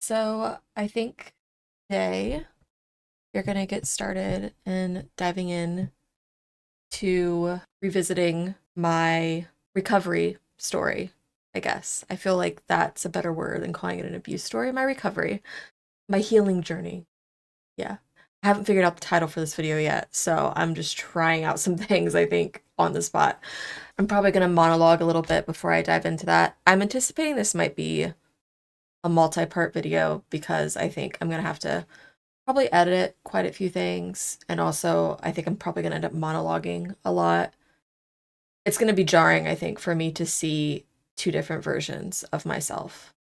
So I think today you're going to get started in diving in to revisiting my recovery story, I guess. I feel like that's a better word than calling it an abuse story. My recovery, my healing journey. Yeah. I haven't figured out the title for this video yet, so I'm just trying out some things, I think, on the spot. I'm probably going to monologue a little bit before I dive into that. I'm anticipating this might be a multi-part video because I think I'm gonna have to probably edit quite a few things, and also I think I'm probably gonna end up monologuing a lot. It's gonna be jarring, I think, for me to see two different versions of myself,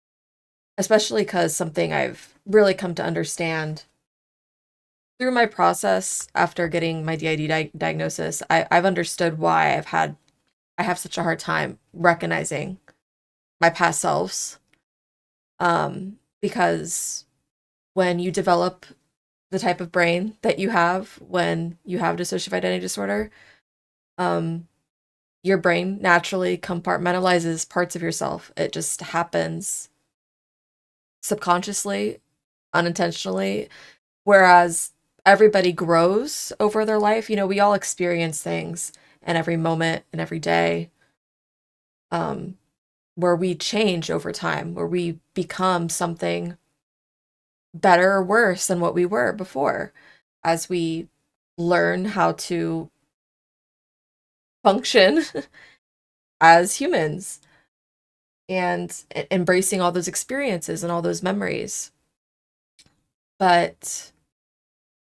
especially because something I've really come to understand through my process after getting my DID diagnosis. I've understood why I have such a hard time recognizing my past selves, because when you develop the type of brain that you have when you have dissociative identity disorder, um, your brain naturally compartmentalizes parts of yourself. It just happens subconsciously, unintentionally, whereas everybody grows over their life. We all experience things in every moment and every day, um, where we change over time, where we become something better or worse than what we were before as we learn how to function as humans and embracing all those experiences and all those memories. But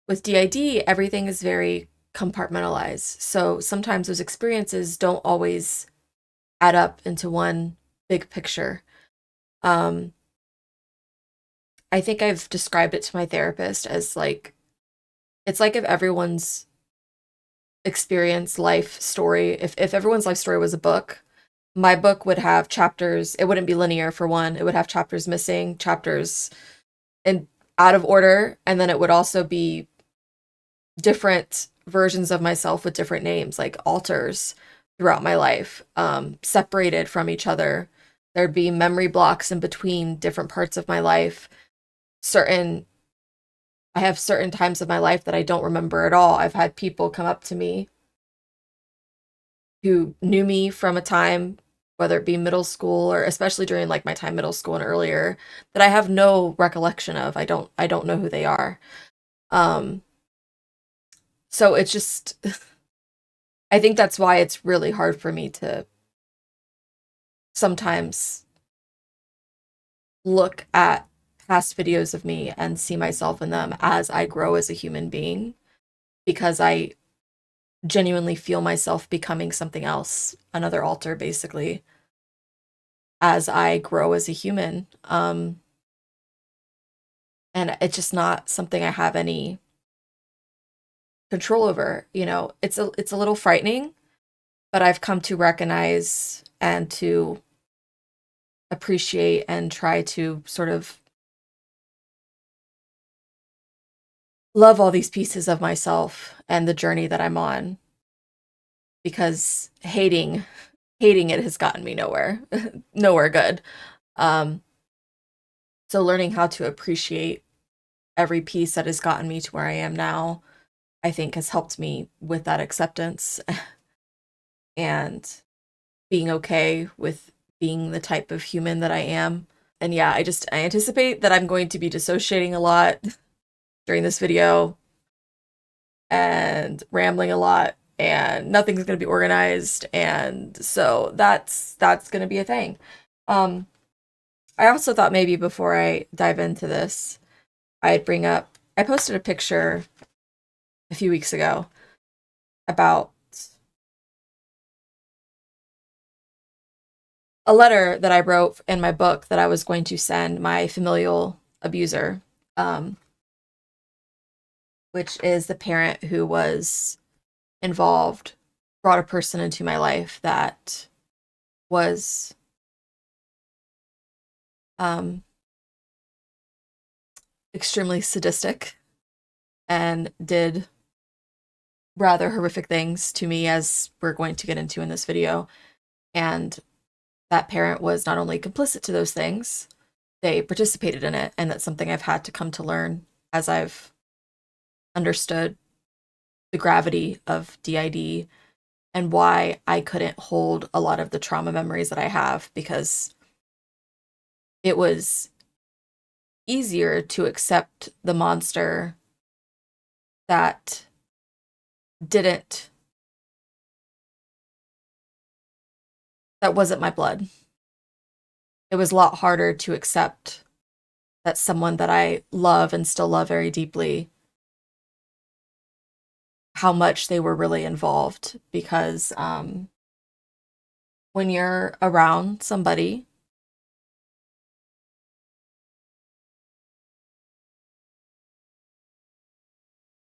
with DID, everything is very compartmentalized. So sometimes those experiences don't always add up into one big picture. Um, I think I've described it to my therapist as like, it's like if everyone's experience, life story, if everyone's life story was a book, my book would have chapters. It wouldn't be linear, for one. It would have chapters missing, chapters in out of order, and then it would also be different versions of myself with different names, like alters throughout my life, separated from each other. There'd be memory blocks in between different parts of my life. Certain I have certain times of my life that I don't remember at all. I've had people come up to me who knew me from a time, whether it be middle school or especially during like my time middle school and earlier, that I have no recollection of. I don't know who they are. Um, so it's just I think that's why it's really hard for me to sometimes look at past videos of me and see myself in them as I grow as a human being, because I genuinely feel myself becoming something else, another alter basically, as I grow as a human. And it's just not something I have any control over. It's a little frightening, but I've come to recognize and to appreciate and try to sort of love all these pieces of myself and the journey that I'm on, because hating it has gotten me nowhere, nowhere good. Um, so learning how to appreciate every piece that has gotten me to where I am now, I think has helped me with that acceptance and being okay with being the type of human that I am. And yeah, I anticipate that I'm going to be dissociating a lot during this video and rambling a lot, and nothing's going to be organized, and so that's going to be a thing. Um I also thought maybe before I dive into this, I'd bring up, I posted a picture a few weeks ago about a letter that I wrote in my book that I was going to send my familial abuser, um, which is the parent who was involved, brought a person into my life that was um, extremely sadistic and did rather horrific things to me, as we're going to get into in this video. And that parent was not only complicit to those things, they participated in it, and that's something I've had to come to learn as I've understood the gravity of DID and why I couldn't hold a lot of the trauma memories that I have, because it was easier to accept the monster that didn't, that wasn't my blood. It was a lot harder to accept that someone that I love and still love very deeply, how much they were really involved, because when you're around somebody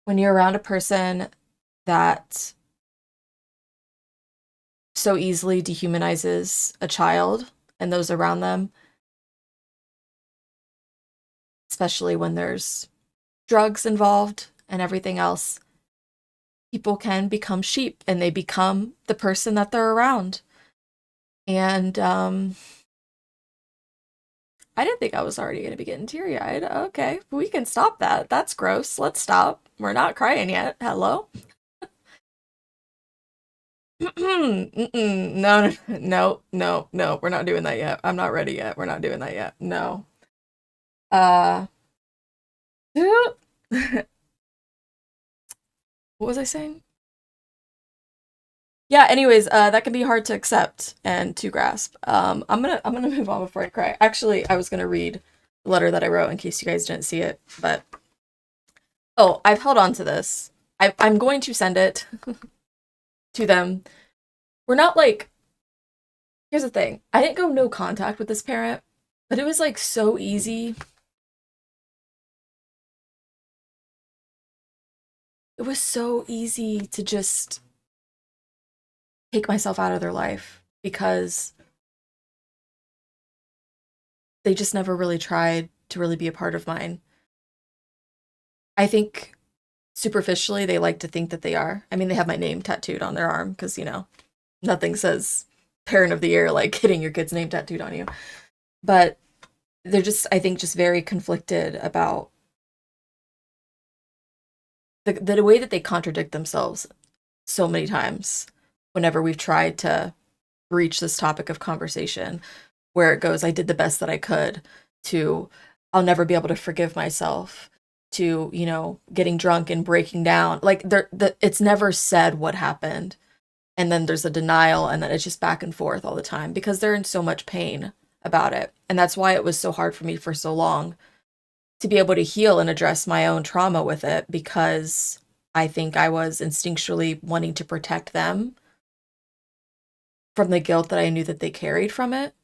when you're around a person that so easily dehumanizes a child and those around them, especially when there's drugs involved and everything else, people can become sheep and they become the person that they're around. And I didn't think I was already going to be getting teary-eyed. Okay, we can stop that. That's gross. Let's stop. We're not crying yet. Hello? No, no, no, no. We're not doing that yet. I'm not ready yet. We're not doing that yet. No. Uh, what was I saying? Yeah, anyways, that can be hard to accept and to grasp. I'm gonna move on before I cry. Actually, I was gonna read the letter that I wrote in case you guys didn't see it, but oh, I've held on to this. I'm going to send it to them. We're not like, here's the thing. I didn't go no contact with this parent, but it was like so easy. It was so easy to just take myself out of their life because they just never really tried to really be a part of mine. I think superficially they like to think that they are. I mean, they have my name tattooed on their arm because, nothing says parent of the year like getting your kid's name tattooed on you. But they're just, I think, just very conflicted about the way that they contradict themselves so many times whenever we've tried to reach this topic of conversation, where it goes, I did the best that I could, to I'll never be able to forgive myself, to, getting drunk and breaking down. Like it's never said what happened. And then there's a denial, and then it's just back and forth all the time because they're in so much pain about it. And that's why it was so hard for me for so long to be able to heal and address my own trauma with it, because I think I was instinctually wanting to protect them from the guilt that I knew that they carried from it.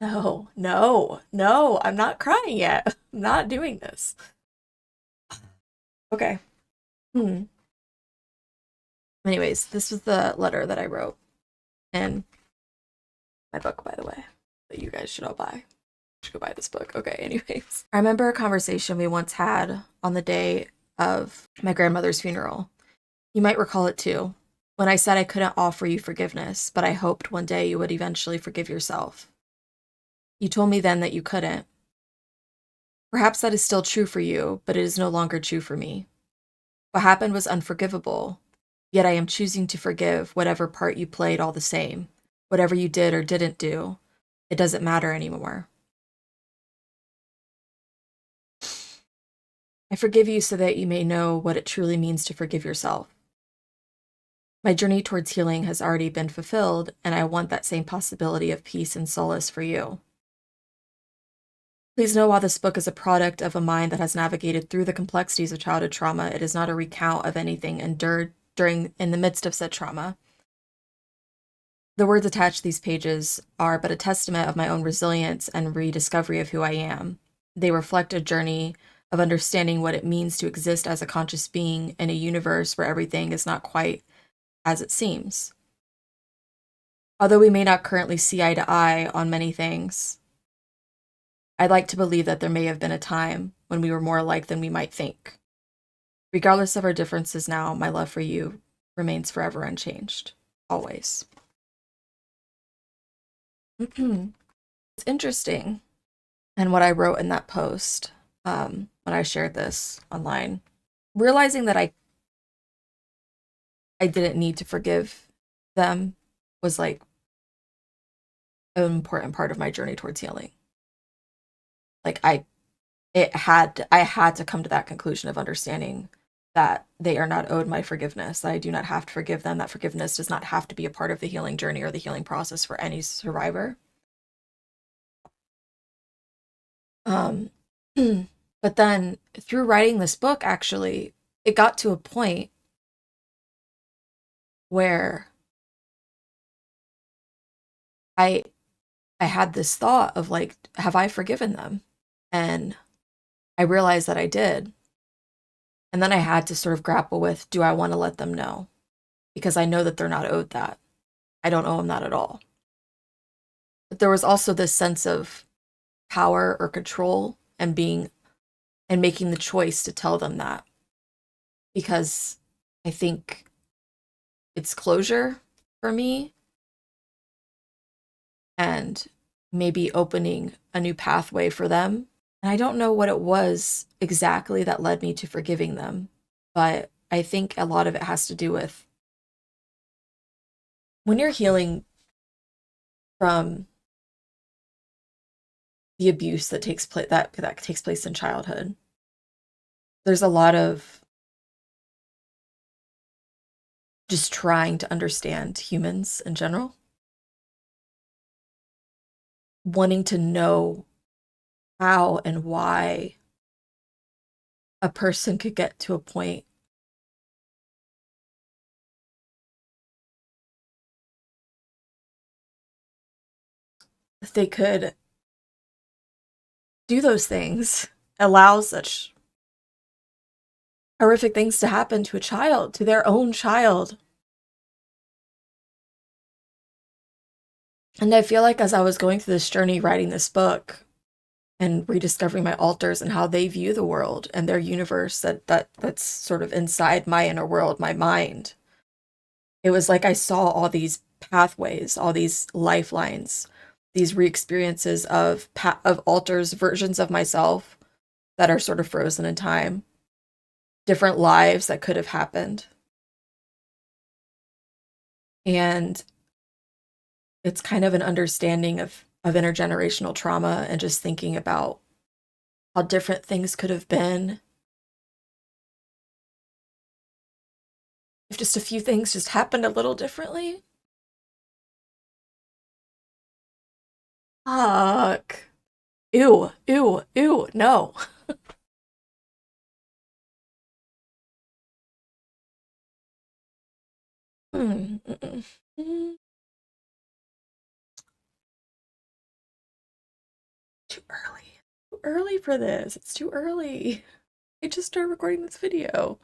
No, no, no, I'm not crying yet. I'm not doing this. Okay. Anyways, this was the letter that I wrote in my book, by the way, that you guys should all buy. Should go buy this book. Okay, anyways. I remember a conversation we once had on the day of my grandmother's funeral. You might recall it too, when I said I couldn't offer you forgiveness, but I hoped one day you would eventually forgive yourself. You told me then that you couldn't. Perhaps that is still true for you, but it is no longer true for me. What happened was unforgivable, yet I am choosing to forgive whatever part you played all the same. Whatever you did or didn't do, it doesn't matter anymore. I forgive you so that you may know what it truly means to forgive yourself. My journey towards healing has already been fulfilled, and I want that same possibility of peace and solace for you. Please know, while this book is a product of a mind that has navigated through the complexities of childhood trauma, it is not a recount of anything endured in the midst of said trauma. The words attached to these pages are but a testament of my own resilience and rediscovery of who I am. They reflect a journey of understanding what it means to exist as a conscious being in a universe where everything is not quite as it seems. Although we may not currently see eye to eye on many things, I'd like to believe that there may have been a time when we were more alike than we might think. Regardless of our differences now, my love for you remains forever unchanged. always. It's interesting. And what I wrote in that post, when I shared this online, realizing that I didn't need to forgive them was like an important part of my journey towards healing. Like I had to come to that conclusion of understanding that they are not owed my forgiveness, that I do not have to forgive them, that forgiveness does not have to be a part of the healing journey or the healing process for any survivor. Um, but then through writing this book, actually, it got to a point where I I had this thought of like, have I forgiven them? And I realized that I did. And then I had to sort of grapple with, do I want to let them know? Because I know that they're not owed that. I don't owe them that at all. But there was also this sense of power or control and being and making the choice to tell them that, because I think it's closure for me and maybe opening a new pathway for them. And I don't know what it was exactly that led me to forgiving them, but I think a lot of it has to do with when you're healing from the abuse that takes place that takes place in childhood. There's a lot of just trying to understand humans in general, wanting to know how and why a person could get to a point that they could do those things, allow such horrific things to happen to a child, to their own child. And I feel like as I was going through this journey writing this book and rediscovering my alters and how they view the world and their universe that's sort of inside my inner world, my mind, it was like I saw all these pathways, all these lifelines, these re-experiences of alters, versions of myself that are sort of frozen in time, different lives that could have happened. And it's kind of an understanding of intergenerational trauma and just thinking about how different things could have been if just a few things just happened a little differently. Fuck. Ew, ew, ew, no. Mm, mm, mm. Too early. Too early for this. It's too early. I just started recording this video.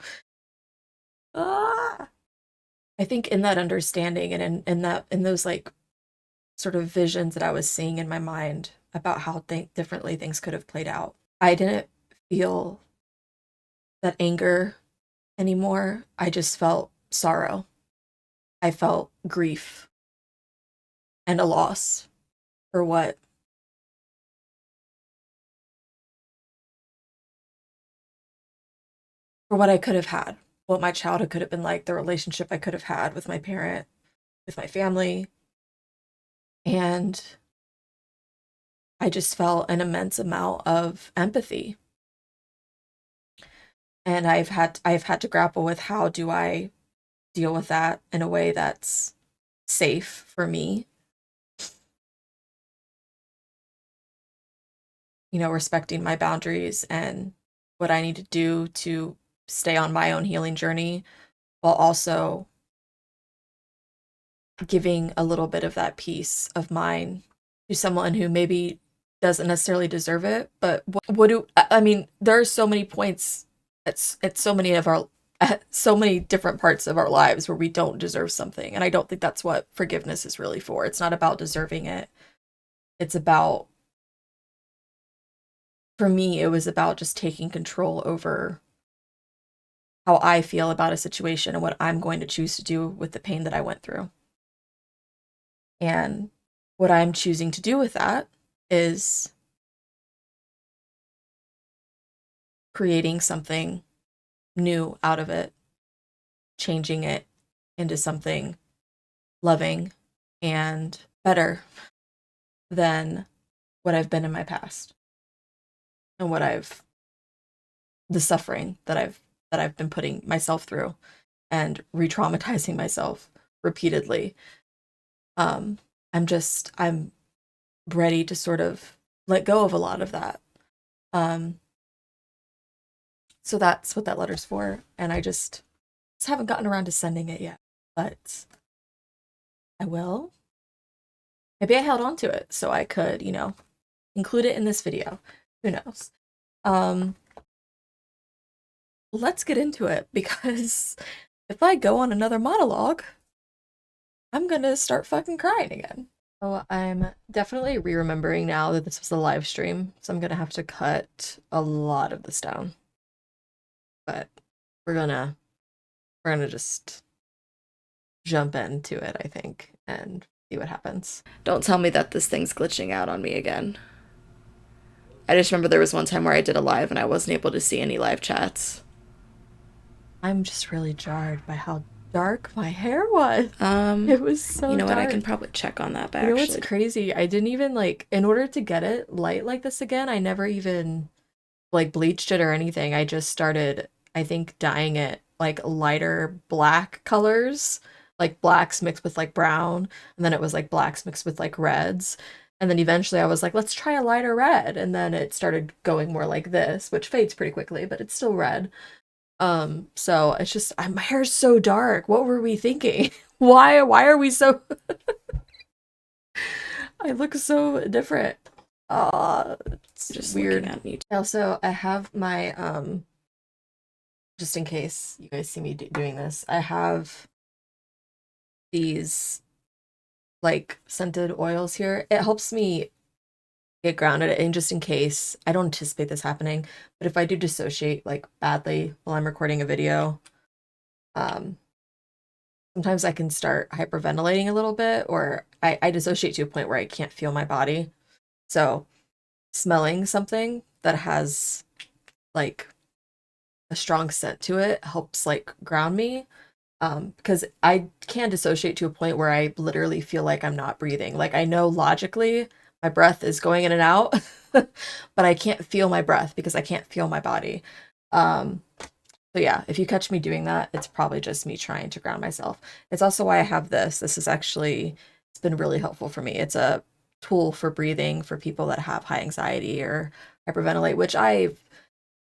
Ah. I think in that understanding and in those like sort of visions that I was seeing in my mind about how differently things could have played out, I didn't feel that anger anymore. I just felt sorrow. I felt grief and a loss for what I could have had, what my childhood could have been like, the relationship I could have had with my parent, with my family. And I just felt an immense amount of empathy. And I've had to grapple with how do I deal with that in a way that's safe for me, respecting my boundaries and what I need to do to stay on my own healing journey while also giving a little bit of that peace of mind to someone who maybe doesn't necessarily deserve it. But what do I mean? There are so many points at so many of our at so many different parts of our lives where we don't deserve something, and I don't think that's what forgiveness is really for. It's not about deserving it. It's about, for me, it was about just taking control over how I feel about a situation and what I'm going to choose to do with the pain that I went through. And what I'm choosing to do with that is creating something new out of it, changing it into something loving and better than what I've been in my past and the suffering that I've been putting myself through and re-traumatizing myself repeatedly. Um, I'm ready to sort of let go of a lot of that. Um, so that's what that letter's for. And I just haven't gotten around to sending it yet, but I will. Maybe I held on to it so I could, include it in this video. Who knows? Let's get into it, because if I go on another monologue, I'm gonna start fucking crying again. So I'm definitely re-remembering now that this was a live stream, so I'm gonna have to cut a lot of this down. But we're gonna just jump into it, I think, and see what happens. Don't tell me that this thing's glitching out on me again. I just remember there was one time where I did a live and I wasn't able to see any live chats. I'm just really jarred by how dark my hair was. It was so You know dark. what? I can probably check on that, but You know what's crazy? I didn't even, in order to get it light like this again, I never even, bleached it or anything. I just started, I think, dyeing it, lighter black colors, blacks mixed with, brown, and then it was, blacks mixed with, reds. And then eventually I was like, let's try a lighter red. And then it started going more like this, which fades pretty quickly, but it's still red. So it's just, my hair's so dark. What were we thinking? Why are we so... I look so different. It's just weird. Looking at me. Also, I have my, just in case you guys see me doing this, I have these, scented oils here. It helps me get grounded, and just in case, I don't anticipate this happening, but if I do dissociate, badly while I'm recording a video, sometimes I can start hyperventilating a little bit, or I dissociate to a point where I can't feel my body. So smelling something that has a strong scent to it helps ground me, because I can dissociate to a point where I literally feel like I'm not breathing. I know logically my breath is going in and out, but I can't feel my breath because I can't feel my body. So yeah, if you catch me doing that, it's probably just me trying to ground myself. It's also why I have this. This is actually, it's been really helpful for me. It's a tool for breathing for people that have high anxiety or hyperventilate, which I've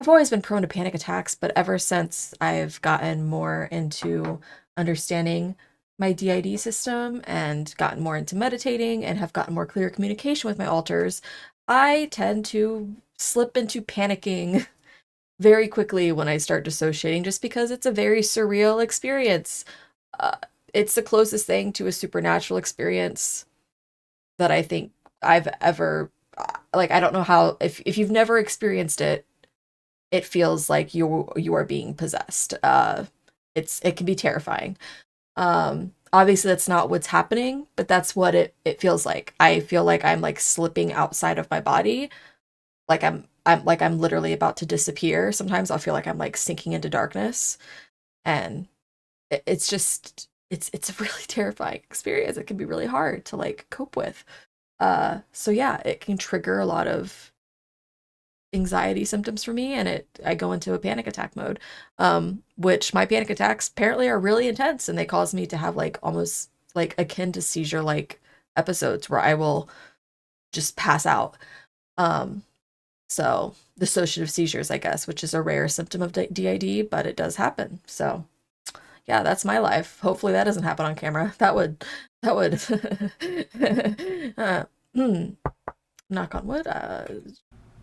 always been prone to panic attacks, but ever since I've gotten more into understanding my DID system and gotten more into meditating and have gotten more clear communication with my alters, I tend to slip into panicking very quickly when I start dissociating, just because it's a very surreal experience. Uh, it's the closest thing to a supernatural experience that I think I've ever, I don't know how, if you've never experienced it, it feels like you are being possessed. It can be terrifying. Obviously that's not what's happening, but that's what it feels like. I feel like I'm slipping outside of my body, I'm literally about to disappear. Sometimes I'll feel like I'm sinking into darkness, and it's just it's a really terrifying experience. It can be really hard to cope with. So yeah, it can trigger a lot of anxiety symptoms for me, and I go into a panic attack mode, which my panic attacks apparently are really intense, and they cause me to have almost akin to seizure episodes where I will just pass out. So dissociative seizures, I guess, which is a rare symptom of DID, but it does happen. So yeah, that's my life. Hopefully that doesn't happen on camera. That would knock on wood,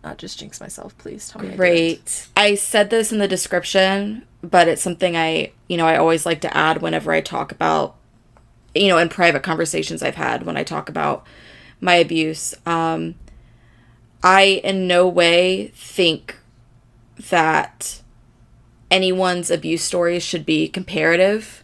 not just jinx myself, please tell me. Great. I said this in the description, but it's something I always like to add whenever I talk about, in private conversations I've had when I talk about my abuse. I in no way think that anyone's abuse stories should be comparative.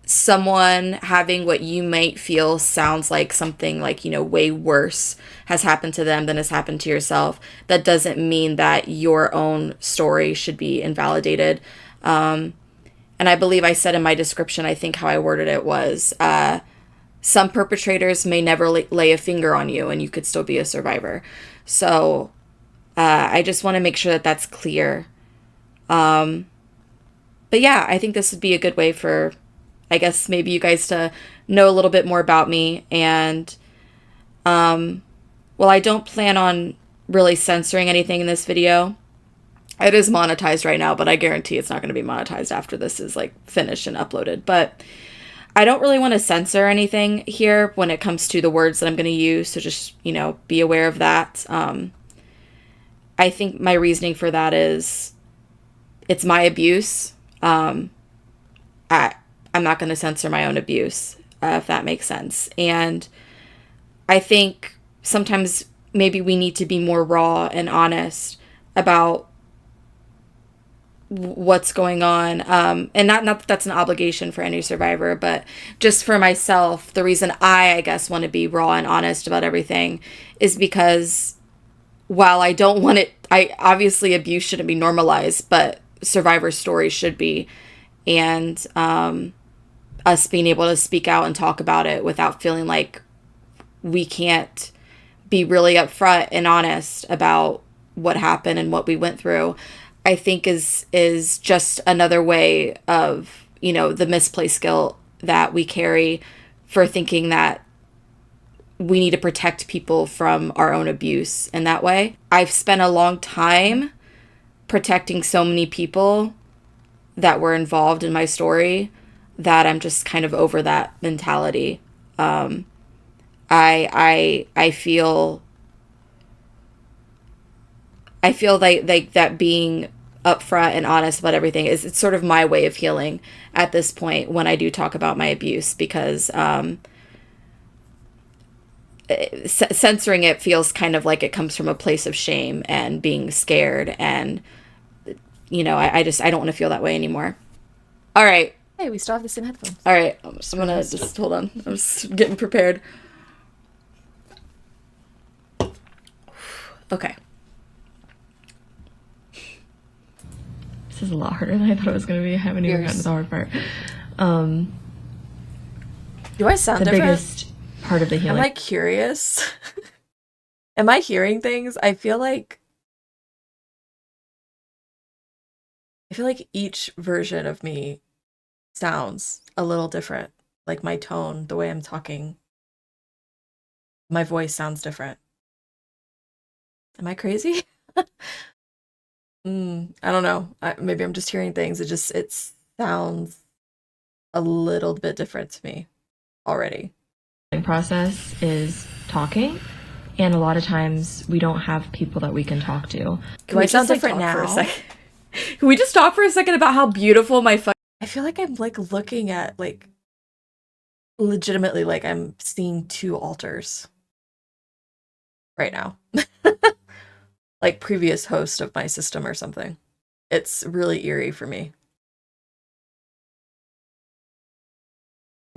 someone having what you might feel sounds like something like, way worse has happened to them than has happened to yourself, that doesn't mean that your own story should be invalidated. And I believe I said in my description, I think how I worded it was, some perpetrators may never lay a finger on you and you could still be a survivor. So I just want to make sure that that's clear. But yeah, I think this would be a good way for, I guess, maybe you guys to know a little bit more about me. And, well, I don't plan on really censoring anything in this video. It is monetized right now, but I guarantee it's not going to be monetized after this is like finished and uploaded. But I don't really want to censor anything here when it comes to the words that I'm going to use. So just, be aware of that. I think my reasoning for that is it's my abuse. I'm not going to censor my own abuse, if that makes sense. And I think sometimes maybe we need to be more raw and honest about what's going on. And not that that's an obligation for any survivor, but just for myself, the reason I guess, want to be raw and honest about everything is because while I don't want it, obviously abuse shouldn't be normalized, but survivor stories should be. And us being able to speak out and talk about it without feeling like we can't be really upfront and honest about what happened and what we went through, I think is just another way of, the misplaced guilt that we carry for thinking that we need to protect people from our own abuse in that way. I've spent a long time protecting so many people that were involved in my story that I'm just kind of over that mentality. I feel like that being upfront and honest about everything it's sort of my way of healing at this point when I do talk about my abuse, because censoring it feels kind of like it comes from a place of shame and being scared, and I don't want to feel that way anymore. All right. Hey, we still have the same headphones. All right. I'm gonna just hold on. I'm just getting prepared. Okay. This is a lot harder than I thought it was going to be. I haven't even gotten to the hard part. Do I sound the different? biggest part of the healing. Am I curious? Am I hearing things? I feel like each version of me sounds a little different. Like my tone, the way I'm talking, my voice sounds different. Am I crazy? I don't know. Maybe I'm just hearing things. It sounds a little bit different to me already. The process is talking, and a lot of times we don't have people that we can talk to. Do I sound different now? For a second? Can we just talk for a second about how beautiful my I feel like I'm like looking at like legitimately like I'm seeing two altars right now. Like previous host of my system or something. It's really eerie for me.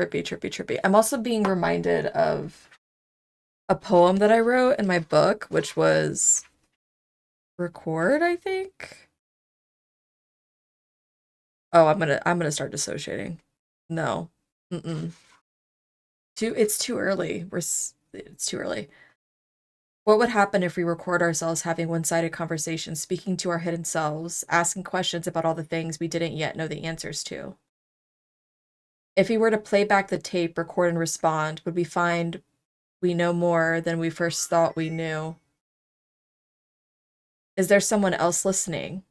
Trippy, trippy, trippy. I'm also being reminded of a poem that I wrote in my book, which was Record, I think. Oh, I'm gonna start dissociating. No. It's too early. It's too early. What would happen if we record ourselves having one-sided conversations, speaking to our hidden selves, asking questions about all the things we didn't yet know the answers to? If we were to play back the tape, record and respond, would we find we know more than we first thought we knew? Is there someone else listening?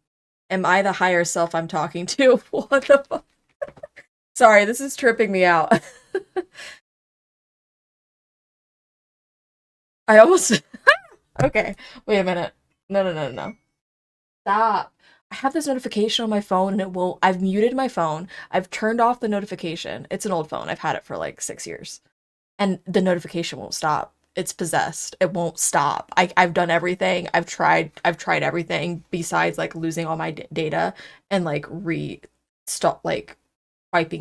Am I the higher self I'm talking to? What the fuck? Sorry, this is tripping me out. I almost... Okay, wait a minute. No. Stop. I have this notification on my phone and it won't... I've muted my phone. I've turned off the notification. It's an old phone. I've had it for like 6 years. And the notification won't stop. It's possessed. It won't stop. I've done everything. I've tried everything besides like losing all my data and like wiping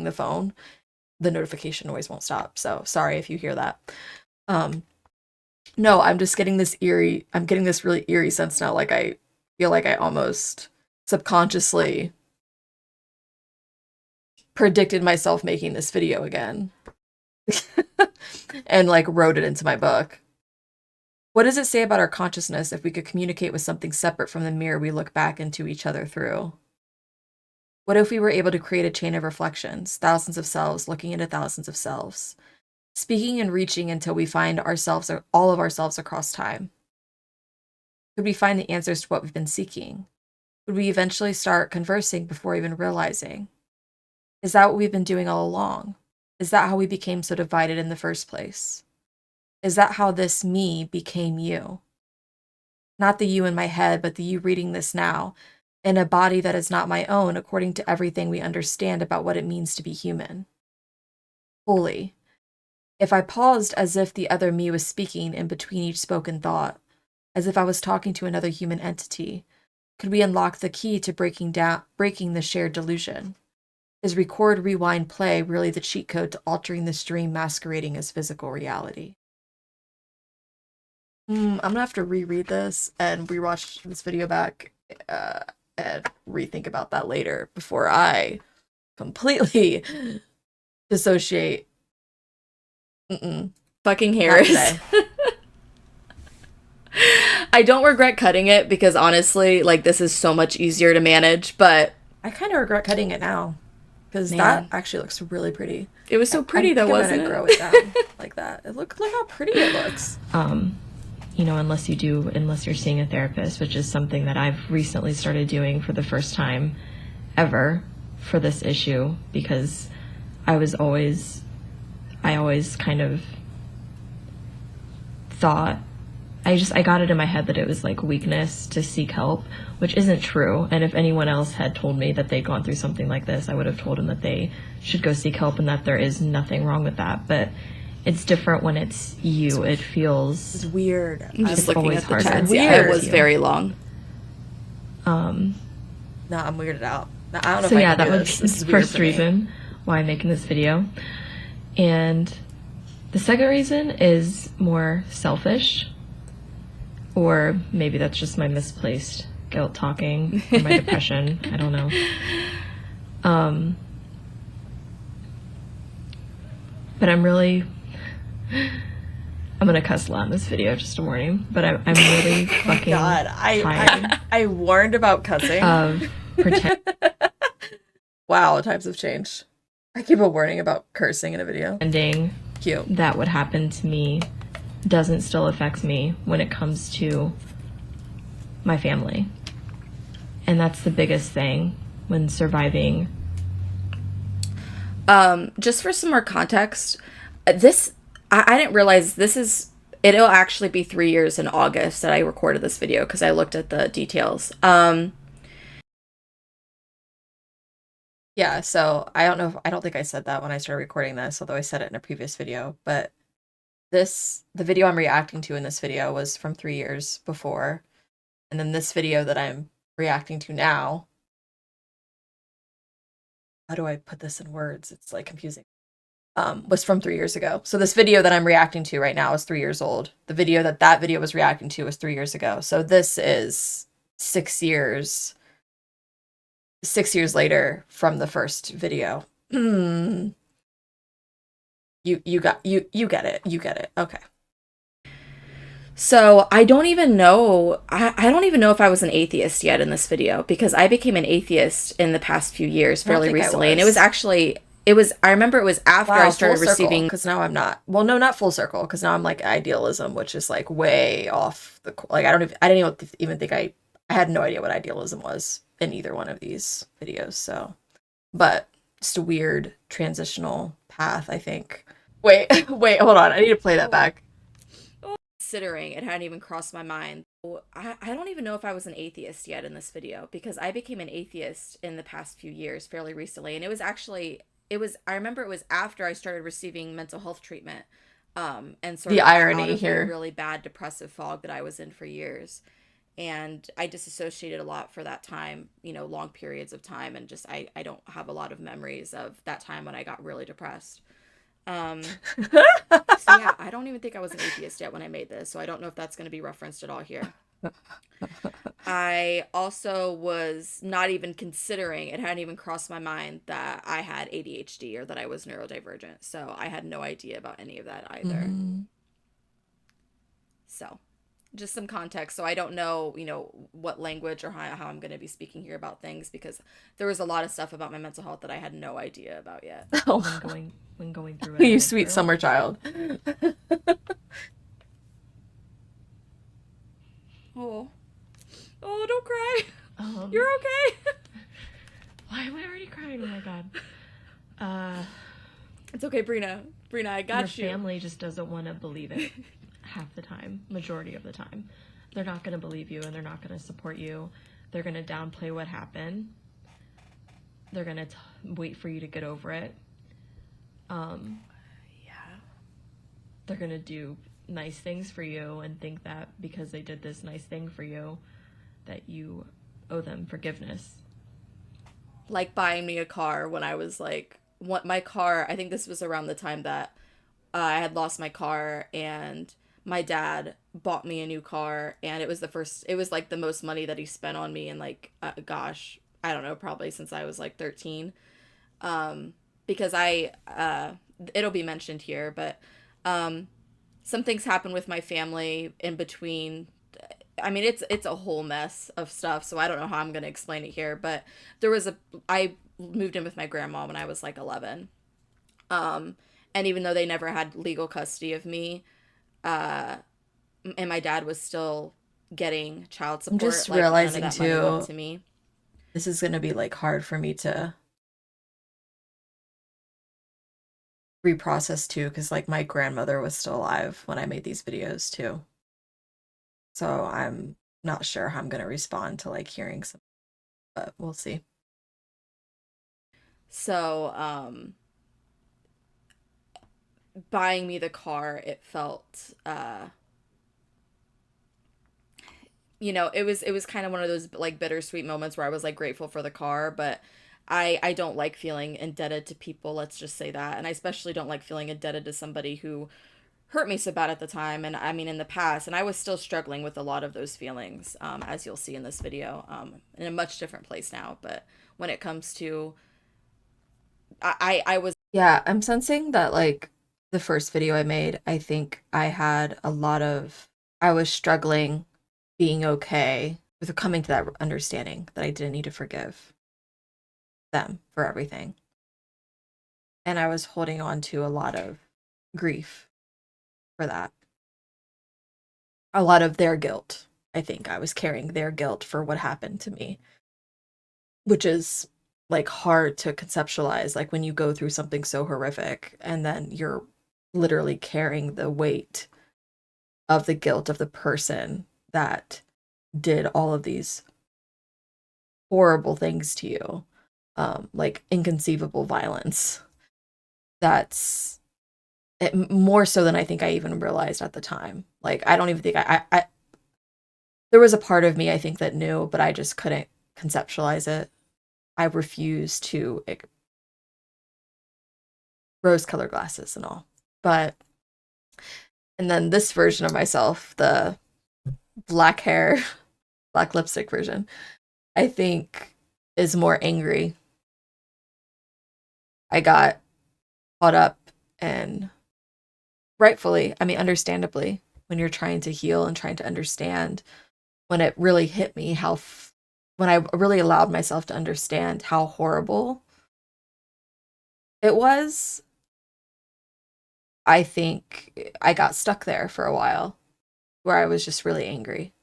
the phone. the notification noise won't stop. So sorry if you hear that. No, I'm just getting this really eerie sense now. Like I feel like I almost subconsciously predicted myself making this video again and like wrote it into my book. What does it say about our consciousness if we could communicate with something separate from the mirror we look back into each other through? What if we were able to create a chain of reflections, thousands of selves looking into thousands of selves, speaking and reaching until we find ourselves, all of ourselves across time? Could we find the answers to what we've been seeking? Would we eventually start conversing before even realizing? Is that what we've been doing all along? Is that how we became so divided in the first place? Is that how this me became you? Not the you in my head, but the you reading this now, in a body that is not my own, according to everything we understand about what it means to be human. Fully. If I paused as if the other me was speaking in between each spoken thought, as if I was talking to another human entity, could we unlock the key to breaking the shared delusion? Is record, rewind, play really the cheat code to altering this dream masquerading as physical reality? I'm gonna have to reread this and rewatch this video back and rethink about that later before I completely dissociate. Fucking Harris. I don't regret cutting it because honestly, like, this is so much easier to manage, but I kind of regret cutting it now because that actually looks really pretty. It was so pretty though, wasn't it? Grow it down like that. Look how pretty it looks. You know, unless you're seeing a therapist, which is something that I've recently started doing for the first time ever for this issue, because I always kind of thought, I got it in my head that it was like weakness to seek help, which isn't true. And if anyone else had told me that they'd gone through something like this, I would have told them that they should go seek help and that there is nothing wrong with that. But it's different when it's you. It feels... It's weird. I'm just looking at the chat. Weird. It was very long. No, I'm weirded out. I don't know so if yeah, I can that do was this. the first reason why I'm making this video. And the second reason is more selfish. Or maybe that's just my misplaced guilt talking or my depression. I don't know. But I'm gonna cuss a lot in this video, just a warning. But I'm really fucking tired. I warned about cussing. Wow, times have changed. I keep a warning about cursing in a video. Pretending Cute. that what happened to me doesn't still affect me when it comes to my family. And that's the biggest thing when surviving. Just for some more context, I didn't realize it'll actually be 3 years in August that I recorded this video because I looked at the details. Yeah, so I don't think I said that when I started recording this, although I said it in a previous video, but the video I'm reacting to in this video was from 3 years before. And then this video that I'm reacting to now, how do I put this in words? It's like confusing. Was from 3 years ago. So this video that I'm reacting to right now is 3 years old. The video that video was reacting to was 3 years ago. So this is 6 years later from the first video. You get it. Okay. So I don't even know if I was an atheist yet in this video, because I became an atheist in the past few years, fairly recently. And I remember it was after I started receiving, because now I'm not. Well, no, not full circle, because now I'm like idealism, which is like way off the, like, I didn't even think I had no idea what idealism was in either one of these videos. So, but just a weird transitional path, I think. Wait, hold on. I need to play that back. Considering it hadn't even crossed my mind. I don't even know if I was an atheist yet in this video, because I became an atheist in the past few years, fairly recently. And I remember it was after I started receiving mental health treatment, and sort the of irony out of here, the really bad depressive fog that I was in for years. And I disassociated a lot for that time, long periods of time. And just, I don't have a lot of memories of that time when I got really depressed. So yeah, I don't even think I was an atheist yet when I made this, so I don't know if that's going to be referenced at all here. I also was not even considering, it hadn't even crossed my mind that I had ADHD or that I was neurodivergent. So I had no idea about any of that either. Mm-hmm. So just some context. So I don't know, what language or how I'm going to be speaking here about things because there was a lot of stuff about my mental health that I had no idea about yet. when Oh, going through what I you went sweet through. summer child. Oh, oh, don't cry. Um, You're okay. why am I already crying? Oh my god. Uh, It's okay, Brina. Brina, I your got you. family just doesn't want to believe it half the time, majority of the time. They're not going to believe you and they're not going to support you. They're going to downplay what happened. They're going to wait for you to get over it. Yeah. They're going to do nice things for you and think that because they did this nice thing for you, that you owe them forgiveness. Like buying me a car when I was like, what my car, I think this was around the time that I had lost my car and my dad bought me a new car and it was like the most money that he spent on me and like gosh, I don't know, probably since I was like 13. Because it'll be mentioned here, but um some things happened with my family in between. I mean, it's a whole mess of stuff, so I don't know how I'm going to explain it here, but there was a I moved in with my grandma when I was like 11. Um and even though they never had legal custody of me, uh and my dad was still getting child I'm support, just like none of realizing that money went too, to me. this is gonna be like hard for me to reprocess too, because like my grandmother was still alive when I made these videos too. So I'm not sure how I'm gonna respond to like hearing some, but we'll see. So, buying me the car, it felt it was kind of one of those like bittersweet moments where I was like grateful for the car, but I don't like feeling indebted to people, let's just say that. And I especially don't like feeling indebted to somebody who hurt me so bad at the time and I mean in the past, and I was still struggling with a lot of those feelings, as you'll see in this video, in a much different place now. But when it comes to I was Yeah, I'm sensing that like the first video I made, I think I had a lot of, I was struggling being okay with coming to that understanding that I didn't need to forgive them for everything. And I was holding on to a lot of grief for that. A lot of their guilt. I think I was carrying their guilt for what happened to me, which is like hard to conceptualize. Like when you go through something so horrific and then you're literally carrying the weight of the guilt of the person that did all of these horrible things to you, like inconceivable violence. That's it, more so than I think I even realized at the time. Like I don't even think there was a part of me I think that knew, but I just couldn't conceptualize it. I refused to rose-colored glasses and all. But and then this version of myself, the black hair, black lipstick version, I think is more angry. I got caught up and rightfully, I mean understandably, when you're trying to heal and trying to understand, when it really hit me when I really allowed myself to understand how horrible it was, I think I got stuck there for a while where I was just really angry.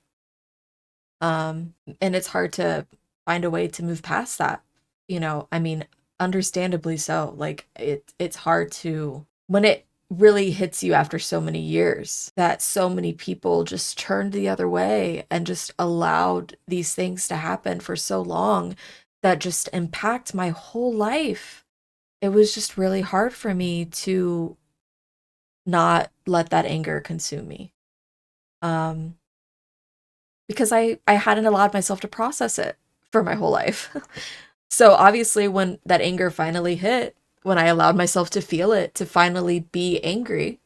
And it's hard to find a way to move past that. I mean, understandably so. Like it's hard to when it really hits you after so many years that so many people just turned the other way and just allowed these things to happen for so long that just impact my whole life. It was just really hard for me to not let that anger consume me. Um because I hadn't allowed myself to process it for my whole life. So obviously when that anger finally hit, when I allowed myself to feel it, to finally be angry,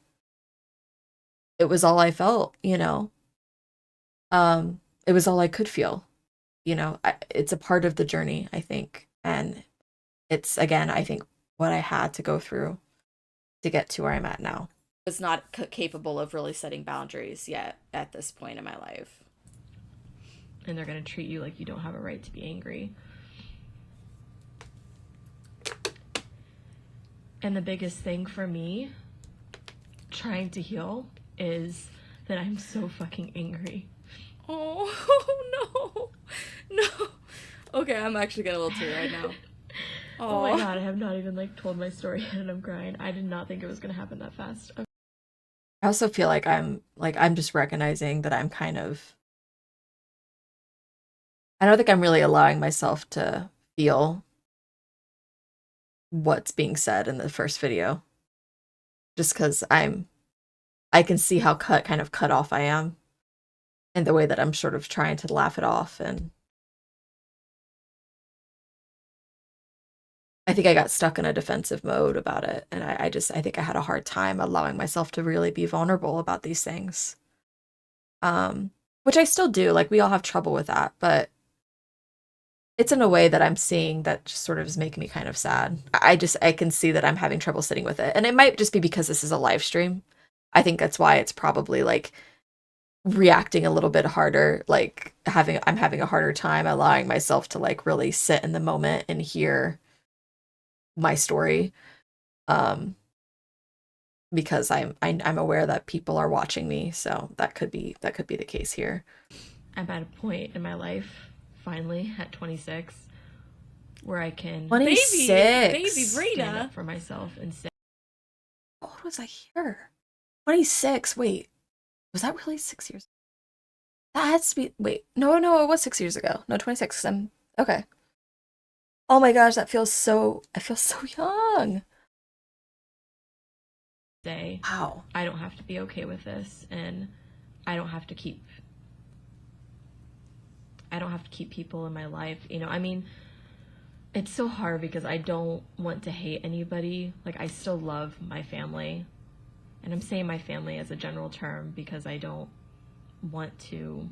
it was all I felt, you know. It was all I could feel, you know. It's a part of the journey, I think, and it's, again, I think, what I had to go through to get to where I'm at now. Was not capable of really setting boundaries yet at this point in my life. And they're going to treat you like you don't have a right to be angry. And the biggest thing for me trying to heal is that I'm so fucking angry. Oh, no. No. Okay, I'm actually getting a little teary right now. Oh my god, I have not even like told my story yet and I'm crying. I did not think it was going to happen that fast. Okay. I also feel like I'm just recognizing that I'm kind of, I don't think I'm really allowing myself to feel what's being said in the first video, just because I can see how kind of cut off I am, and the way that I'm sort of trying to laugh it off. And I think I got stuck in a defensive mode about it, and I think I had a hard time allowing myself to really be vulnerable about these things, which I still do. Like, we all have trouble with that, but it's in a way that I'm seeing that just sort of is making me kind of sad. I can see that I'm having trouble sitting with it. And it might just be because this is a live stream. I think that's why it's probably like reacting a little bit harder. Like, I'm having a harder time allowing myself to like really sit in the moment and hear my story. Because I'm aware that people are watching me, so that could be the case here. I'm at a point in my life, finally, at 26, where I can 26. Baby stand Brina up for myself and say, how old was I here? 26. Wait, was that really 6 years? That has to be, wait, no, it was 6 years ago. No, 26. I'm okay. Oh my gosh, I feel so young. say, Wow. I don't have to be okay with this, and I don't have to keep people in my life. You know, I mean, it's so hard because I don't want to hate anybody. Like, I still love my family. And I'm saying my family as a general term because I don't want to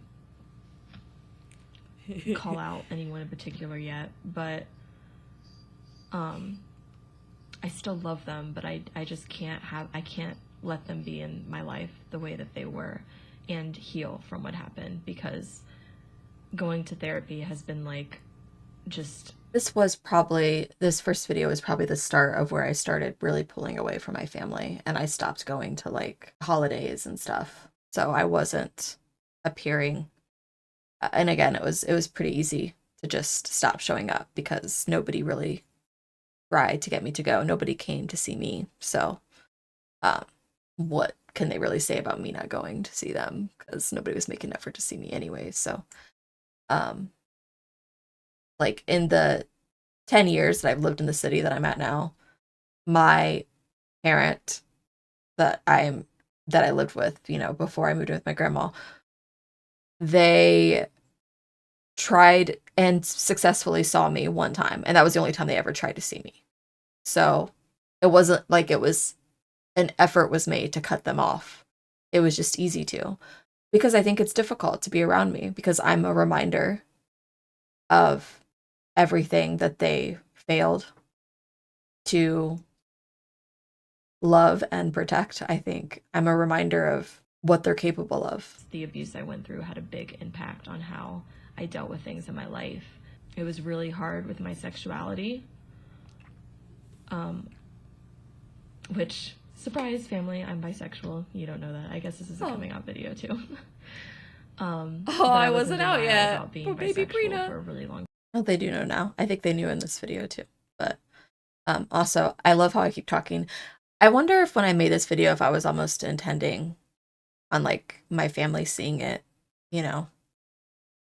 call out anyone in particular yet. But I still love them, but I just can't let them be in my life the way that they were and heal from what happened, because going to therapy has been like just This first video was probably the start of where I started really pulling away from my family, and I stopped going to like holidays and stuff. So I wasn't appearing. And again, it was pretty easy to just stop showing up because nobody really tried to get me to go. Nobody came to see me. So what can they really say about me not going to see them? Because nobody was making an effort to see me anyway. So like, in the 10 years that I've lived in the city that I'm at now, my parent that I lived with, you know, before I moved in with my grandma, they tried and successfully saw me one time, and that was the only time they ever tried to see me. So it wasn't like it was an effort was made to cut them off. It was just easy to, because I think it's difficult to be around me because I'm a reminder of everything that they failed to love and protect. I think I'm a reminder of what they're capable of. the abuse I went through had a big impact on how I dealt with things in my life. It was really hard with my sexuality, which, surprise family, I'm bisexual. You don't know that. I guess this is a coming out video too. I wasn't out yet. About being Poor baby bisexual Brina. for a really long. Well, they do know now. I think they knew in this video too. But also, I love how I keep talking. I wonder if when I made this video, if I was almost intending on like my family seeing it, you know.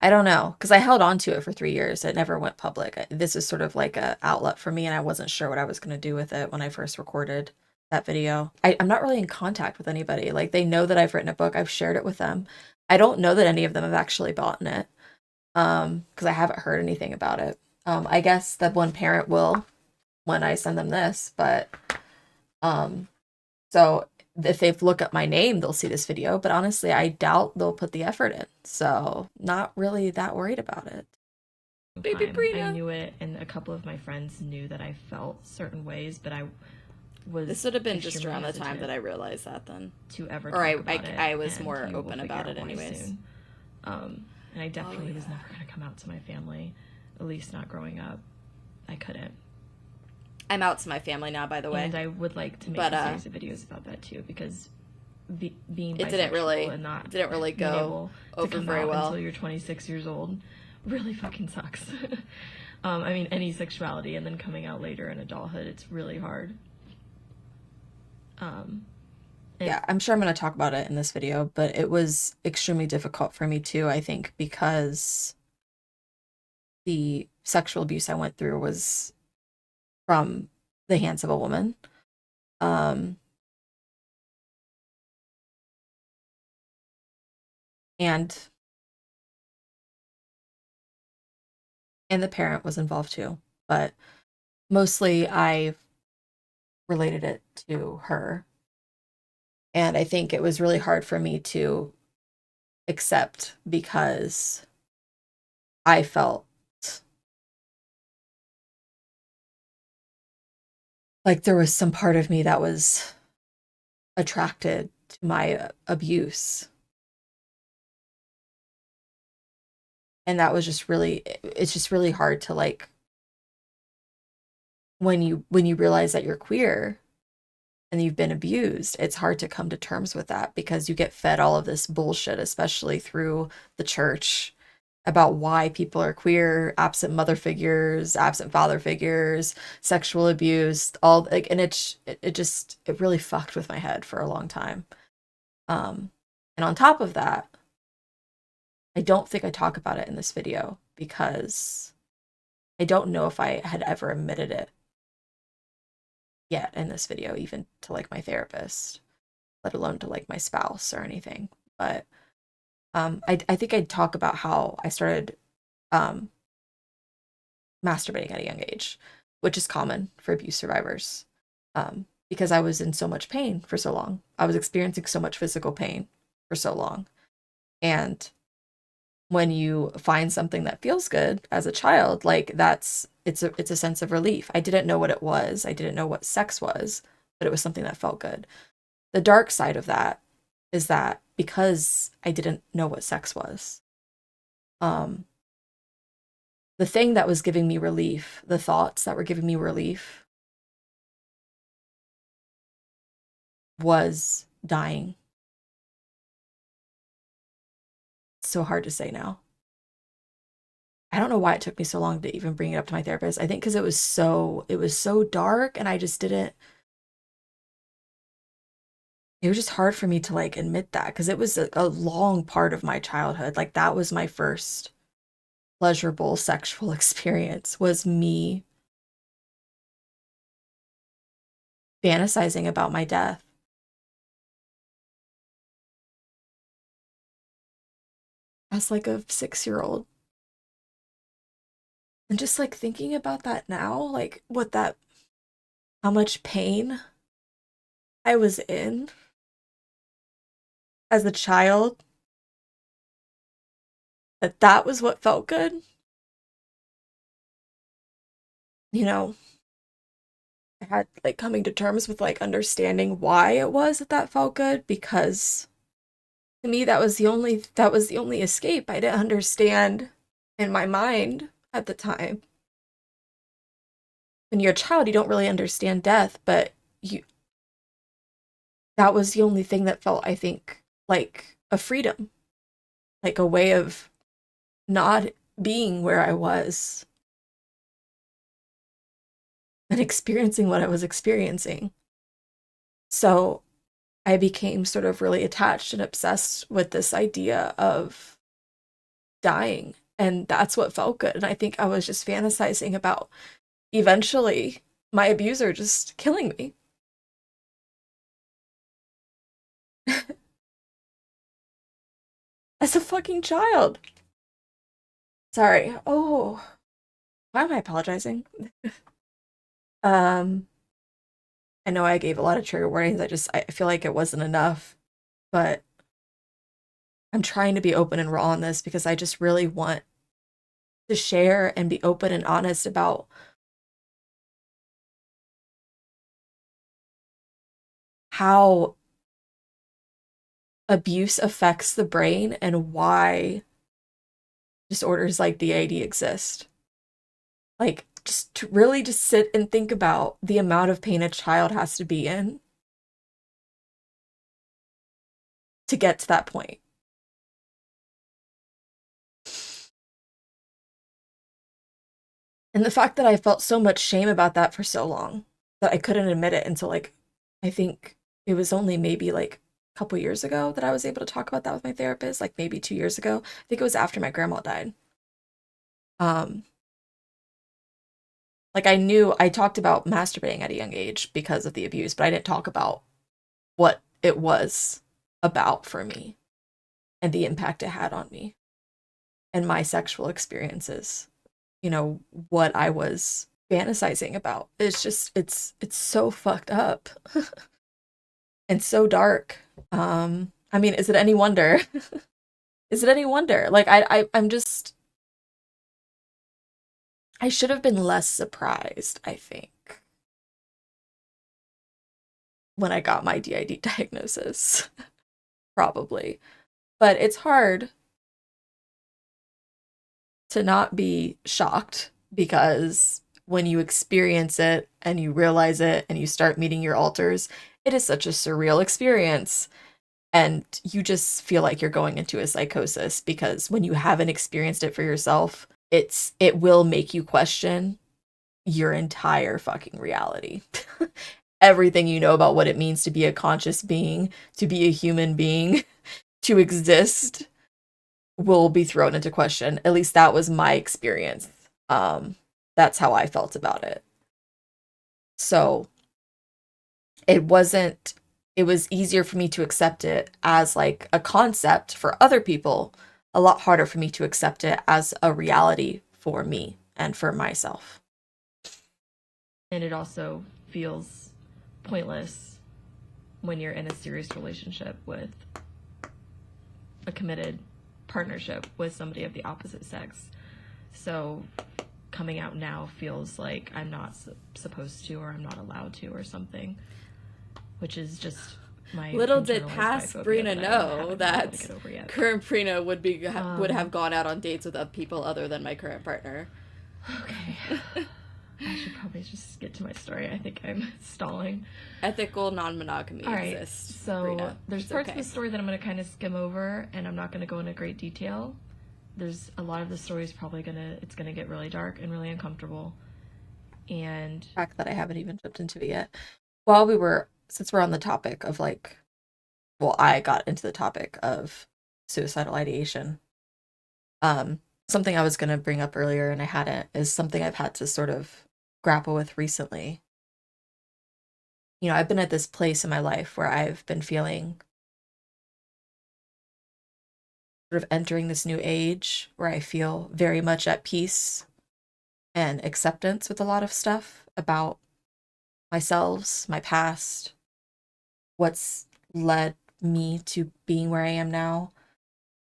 I don't know, because I held on to it for 3 years. It never went public. This is sort of like a outlet for me, and I wasn't sure what I was going to do with it when I first recorded that video. I'm not really in contact with anybody. Like, they know that I've written a book. I've shared it with them. I don't know that any of them have actually bought it, because I haven't heard anything about it. I guess that one parent will, when I send them this, but um so if they look up my name, they'll see this video, but honestly, I doubt they'll put the effort in. So, not really that worried about it. Baby Time. I Brina. knew it, and a couple of my friends knew that I felt certain ways, but I was This would have been just extremely around the time that hesitant I realized that then. to ever Or talk about it, I was and more you will open figure about out it why anyways. soon. And I definitely was yeah. never going to come out to my family, at least not growing up. I couldn't. I'm out to my family now, by the way. And I would like to make But, a series of videos about that too, because being it bisexual and not didn't really being go able to over come very out well until you're 26 years old really fucking sucks. I mean, any sexuality and then coming out later in adulthood, it's really hard. Yeah, I'm sure I'm going to talk about it in this video, but it was extremely difficult for me too, I think, because the sexual abuse I went through was from the hands of a woman. Um, and the parent was involved too, but mostly I related it to her. And I think it was really hard for me to accept because I felt like there was some part of me that was attracted to my abuse. And that was just really, it's just really hard to like, when you realize that you're queer and you've been abused, it's hard to come to terms with that because you get fed all of this bullshit, especially through the church, about why people are queer, absent mother figures, absent father figures, sexual abuse, all like, and it just it really fucked with my head for a long time. And on top of that, I don't think I talk about it in this video because I don't know if I had ever admitted it yet in this video, even to like my therapist, let alone to like my spouse or anything. But I think I'd talk about how I started um, masturbating at a young age, which is common for abuse survivors, because I was in so much pain for so long. I was experiencing so much physical pain for so long. And when you find something that feels good as a child, like it's a sense of relief. I didn't know what it was. I didn't know what sex was, but it was something that felt good. The dark side of that is that because I didn't know what sex was, um, the thing that was giving me relief, the thoughts that were giving me relief, was dying. It's so hard to say now. I don't know why it took me so long to even bring it up to my therapist. I think because it was so dark and I just didn't, it was just hard for me to like admit that because it was a long part of my childhood. Like that was my first pleasurable sexual experience, was me fantasizing about my death as like a 6-year-old. And just like thinking about that now, like how much pain I was in as a child, that was what felt good. You know, I had like coming to terms with like understanding why it was that felt good, because to me that was the only escape. I didn't understand in my mind at the time. When you're a child, you don't really understand death, but you that was the only thing that felt, I think, like a freedom, like a way of not being where I was and experiencing what I was experiencing. So I became sort of really attached and obsessed with this idea of dying. And that's what felt good. And I think I was just fantasizing about eventually my abuser just killing me. As a fucking child. Sorry. Oh, why am I apologizing? Um, I know I gave a lot of trigger warnings. I feel like it wasn't enough, but I'm trying to be open and raw on this because I just really want to share and be open and honest about how abuse affects the brain and why disorders like DID exist. Like, just to really just sit and think about the amount of pain a child has to be in to get to that point. And the fact that I felt so much shame about that for so long that I couldn't admit it until like I think it was only maybe like a couple years ago that I was able to talk about that with my therapist, like maybe 2 years ago. I think it was after my grandma died. Um, like I knew I talked about masturbating at a young age because of the abuse, but I didn't talk about what it was about for me and the impact it had on me and my sexual experiences. You know, what I was fantasizing about. It's just it's so fucked up and so dark. I mean, is it any wonder? Is it any wonder? Like I'm just I should have been less surprised, I think, when I got my DID diagnosis. Probably. But it's hard to not be shocked because when you experience it and you realize it and you start meeting your alters, it is such a surreal experience. And you just feel like you're going into a psychosis because when you haven't experienced it for yourself, it will make you question your entire fucking reality. Everything you know about what it means to be a conscious being, to be a human being, to exist will be thrown into question. At least that was my experience. That's how I felt about it. So it wasn't, it was easier for me to accept it as like a concept for other people, a lot harder for me to accept it as a reality for me and for myself. And it also feels pointless when you're in a serious relationship with a committed partnership with somebody of the opposite sex. So coming out now feels like I'm not supposed to, or I'm not allowed to, or something, which is just my Little did internalized past biphobia Brina that I know haven't been able that to get over yet. current Brina would have gone out on dates with people other than my current partner. Okay. I should probably just get to my story. I think I'm stalling. Ethical non-monogamy exists. So Brina. there's It's parts okay. of the story that I'm going to kind of skim over, and I'm not going to go into great detail. There's a lot of the story is probably it's gonna get really dark and really uncomfortable. And The fact that I haven't even jumped into it yet. Since we're on the topic of like, well, I got into the topic of suicidal ideation. Something I was going to bring up earlier and I hadn't is something I've had to sort of grapple with recently. You know, I've been at this place in my life where I've been feeling sort of entering this new age where I feel very much at peace and acceptance with a lot of stuff about myself, my past, what's led me to being where I am now.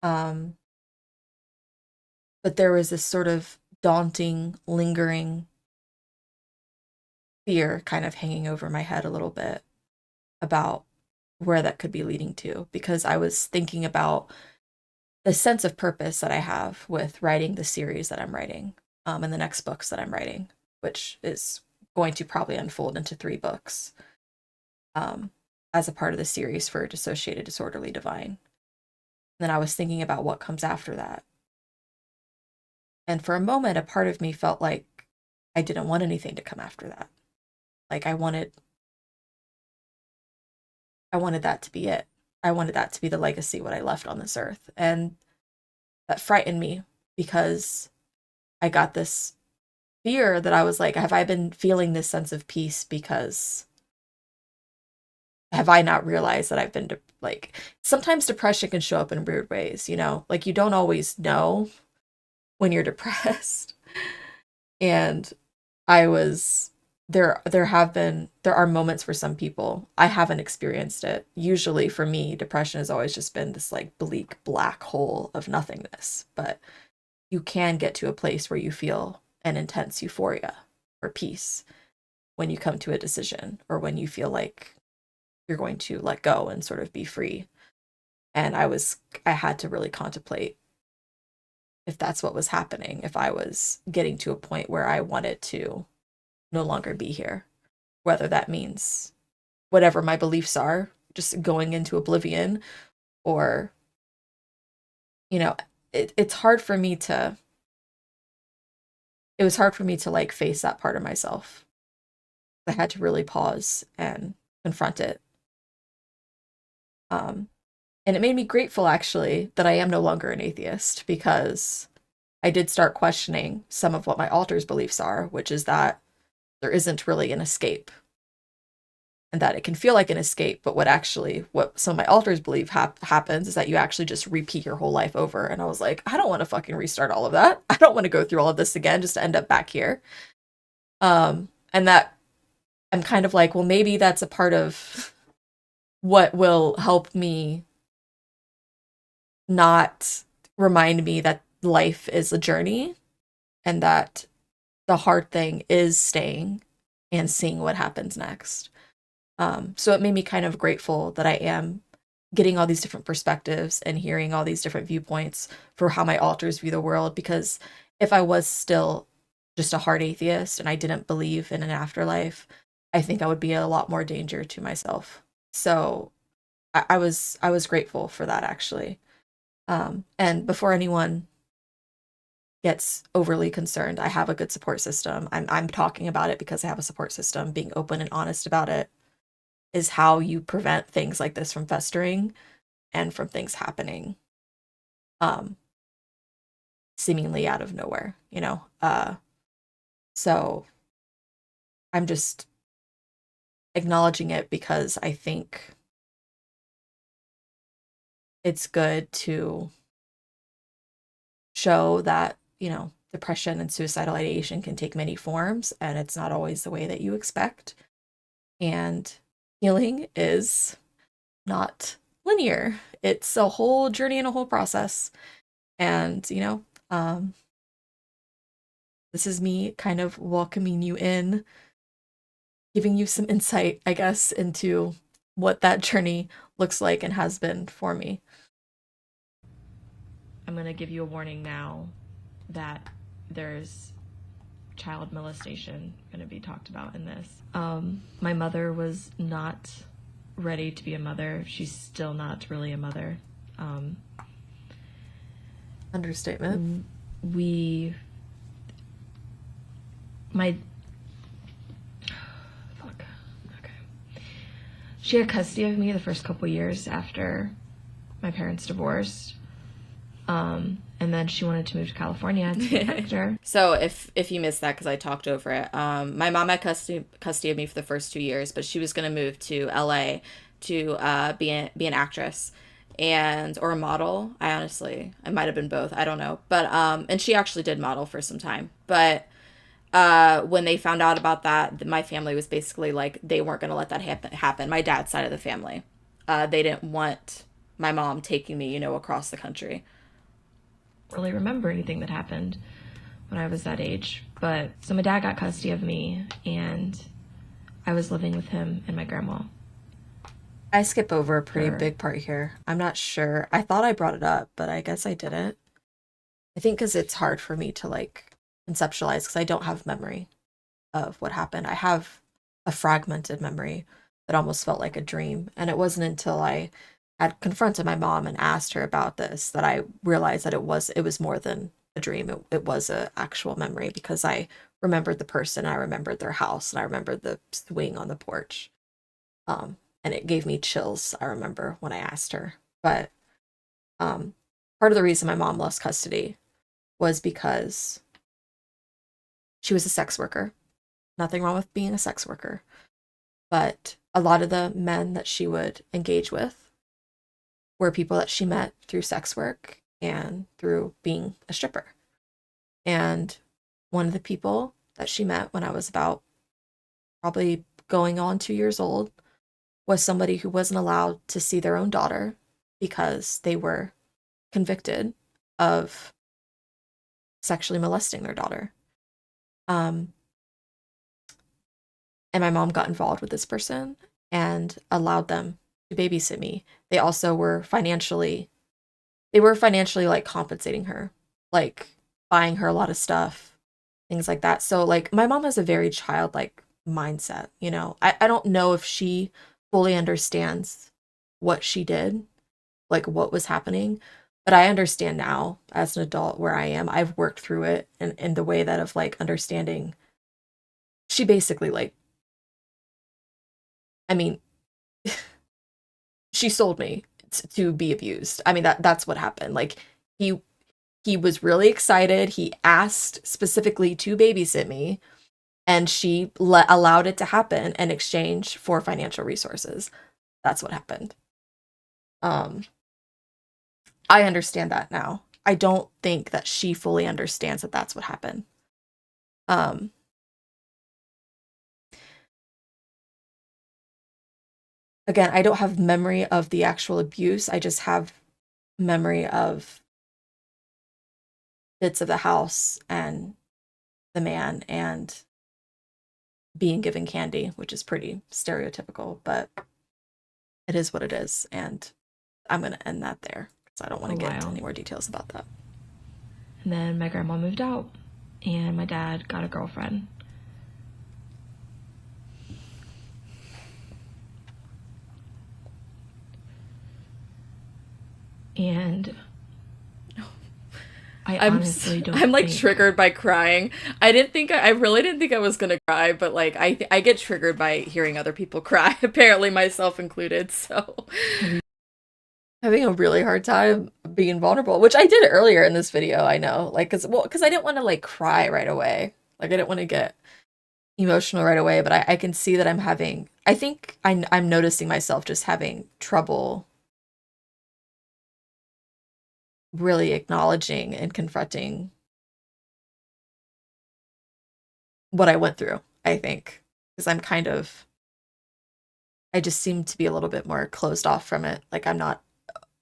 Um, but there was this sort of daunting, lingering fear kind of hanging over my head a little bit about where that could be leading to because I was thinking about the sense of purpose that I have with writing the series that I'm writing, and the next books that I'm writing, which is going to probably unfold into 3 books, um, as a part of the series for Dissociated Disorderly Divine. And then I was thinking about what comes after that. And for a moment, a part of me felt like I didn't want anything to come after that. Like I wanted that to be it. I wanted that to be the legacy, what I left on this earth. And that frightened me because I got this fear that I was like, have I been feeling this sense of peace because have I not realized that I've been like, sometimes depression can show up in weird ways, you know? Like you don't always know when you're depressed. And I was there are moments for some people. I haven't experienced it. Usually for me, depression has always just been this like bleak black hole of nothingness. But you can get to a place where you feel an intense euphoria or peace when you come to a decision or when you feel like you're going to let go and sort of be free. And I had to really contemplate if that's what was happening, if I was getting to a point where I wanted to no longer be here, whether that means whatever my beliefs are, just going into oblivion, or, you know, it's hard for me to, it was hard for me to like face that part of myself. I had to really pause and confront it. Um, and it made me grateful actually that I am no longer an atheist because I did start questioning some of what my altar's beliefs are, which is that there isn't really an escape and that it can feel like an escape, but what some of my alters believe happens is that you actually just repeat your whole life over. And I was like, I don't want to fucking restart all of that. I don't want to go through all of this again just to end up back here. And that I'm kind of like, well, maybe that's a part of what will help me not remind me that life is a journey and that the hard thing is staying and seeing what happens next. So it made me kind of grateful that I am getting all these different perspectives and hearing all these different viewpoints for how my alters view the world. Because if I was still just a hard atheist and I didn't believe in an afterlife, I think I would be a lot more danger to myself. So I was grateful for that actually. And before anyone gets overly concerned, I have a good support system. I'm talking about it because I have a support system. Being open and honest about it is how you prevent things like this from festering and from things happening um seemingly out of nowhere, you know. So I'm just acknowledging it because I think it's good to show that, you know, depression and suicidal ideation can take many forms and it's not always the way that you expect. And healing is not linear. It's a whole journey and a whole process. And, you know, this is me kind of welcoming you in, giving you some insight, I guess, into what that journey looks like and has been for me. I'm going to give you a warning now that there's child molestation going to be talked about in this. My mother was not ready to be a mother. She's still not really a mother. Understatement. We, my, fuck, okay. She had custody of me the first couple years after my parents divorced. And then she wanted to move to California to protect her. So if you missed that because I talked over it, my mom had custody of me for the first 2 years, but she was going to move to LA to be an actress and or a model. I might have been both. I don't know, but and she actually did model for some time. But when they found out about that, my family was basically like they weren't going to let that happen. My dad's side of the family, they didn't want my mom taking me, you know, across the country. Really remember anything that happened when I was that age. But so my dad got custody of me and I was living with him and my grandma. I skip over a pretty big part here. I'm not sure. I thought I brought it up, but I guess I didn't. I think because it's hard for me to like conceptualize because I don't have memory of what happened. I have a fragmented memory that almost felt like a dream. And it wasn't until I had confronted my mom and asked her about this that I realized that it was more than a dream. It was a actual memory because I remembered the person, I remembered their house, and I remembered the swing on the porch. And it gave me chills, I remember when I asked her. But part of the reason my mom lost custody was because she was a sex worker. Nothing wrong with being a sex worker. But a lot of the men that she would engage with were people that she met through sex work and through being a stripper. And one of the people that she met when I was about probably going on 2 years old, was somebody who wasn't allowed to see their own daughter because they were convicted of sexually molesting their daughter. Um, and my mom got involved with this person and allowed them to babysit me. They also were financially like compensating her, like buying her a lot of stuff, things like that. So like my mom has a very childlike mindset, you know. I don't know if she fully understands what she did, like what was happening, but I understand now as an adult where I am. I've worked through it in the way that of like understanding she basically like, I mean, she sold me to be abused. I mean that's what happened. Like he he was really excited. He asked specifically to babysit me, and she allowed it to happen in exchange for financial resources. That's what happened. Um, I understand that now. I don't think that she fully understands that that's what happened. Um, Again, I don't have memory of the actual abuse. I just have memory of bits of the house and the man and being given candy, which is pretty stereotypical, but it is what it is. And I'm going to end that there because I don't want to get into any more details about that. And then my grandma moved out and my dad got a girlfriend. And I honestly don't I'm like think... triggered by crying. I really didn't think I was gonna cry, but like I get triggered by hearing other people cry, apparently myself included, so. Having a really hard time being vulnerable, which I did earlier in this video, I know. Like, because I didn't want to like cry right away. Like, I didn't want to get emotional right away, but I can see that I think I'm noticing myself just having trouble really acknowledging and confronting what I went through, I think. Because I just seem to be a little bit more closed off from it. Like, I'm not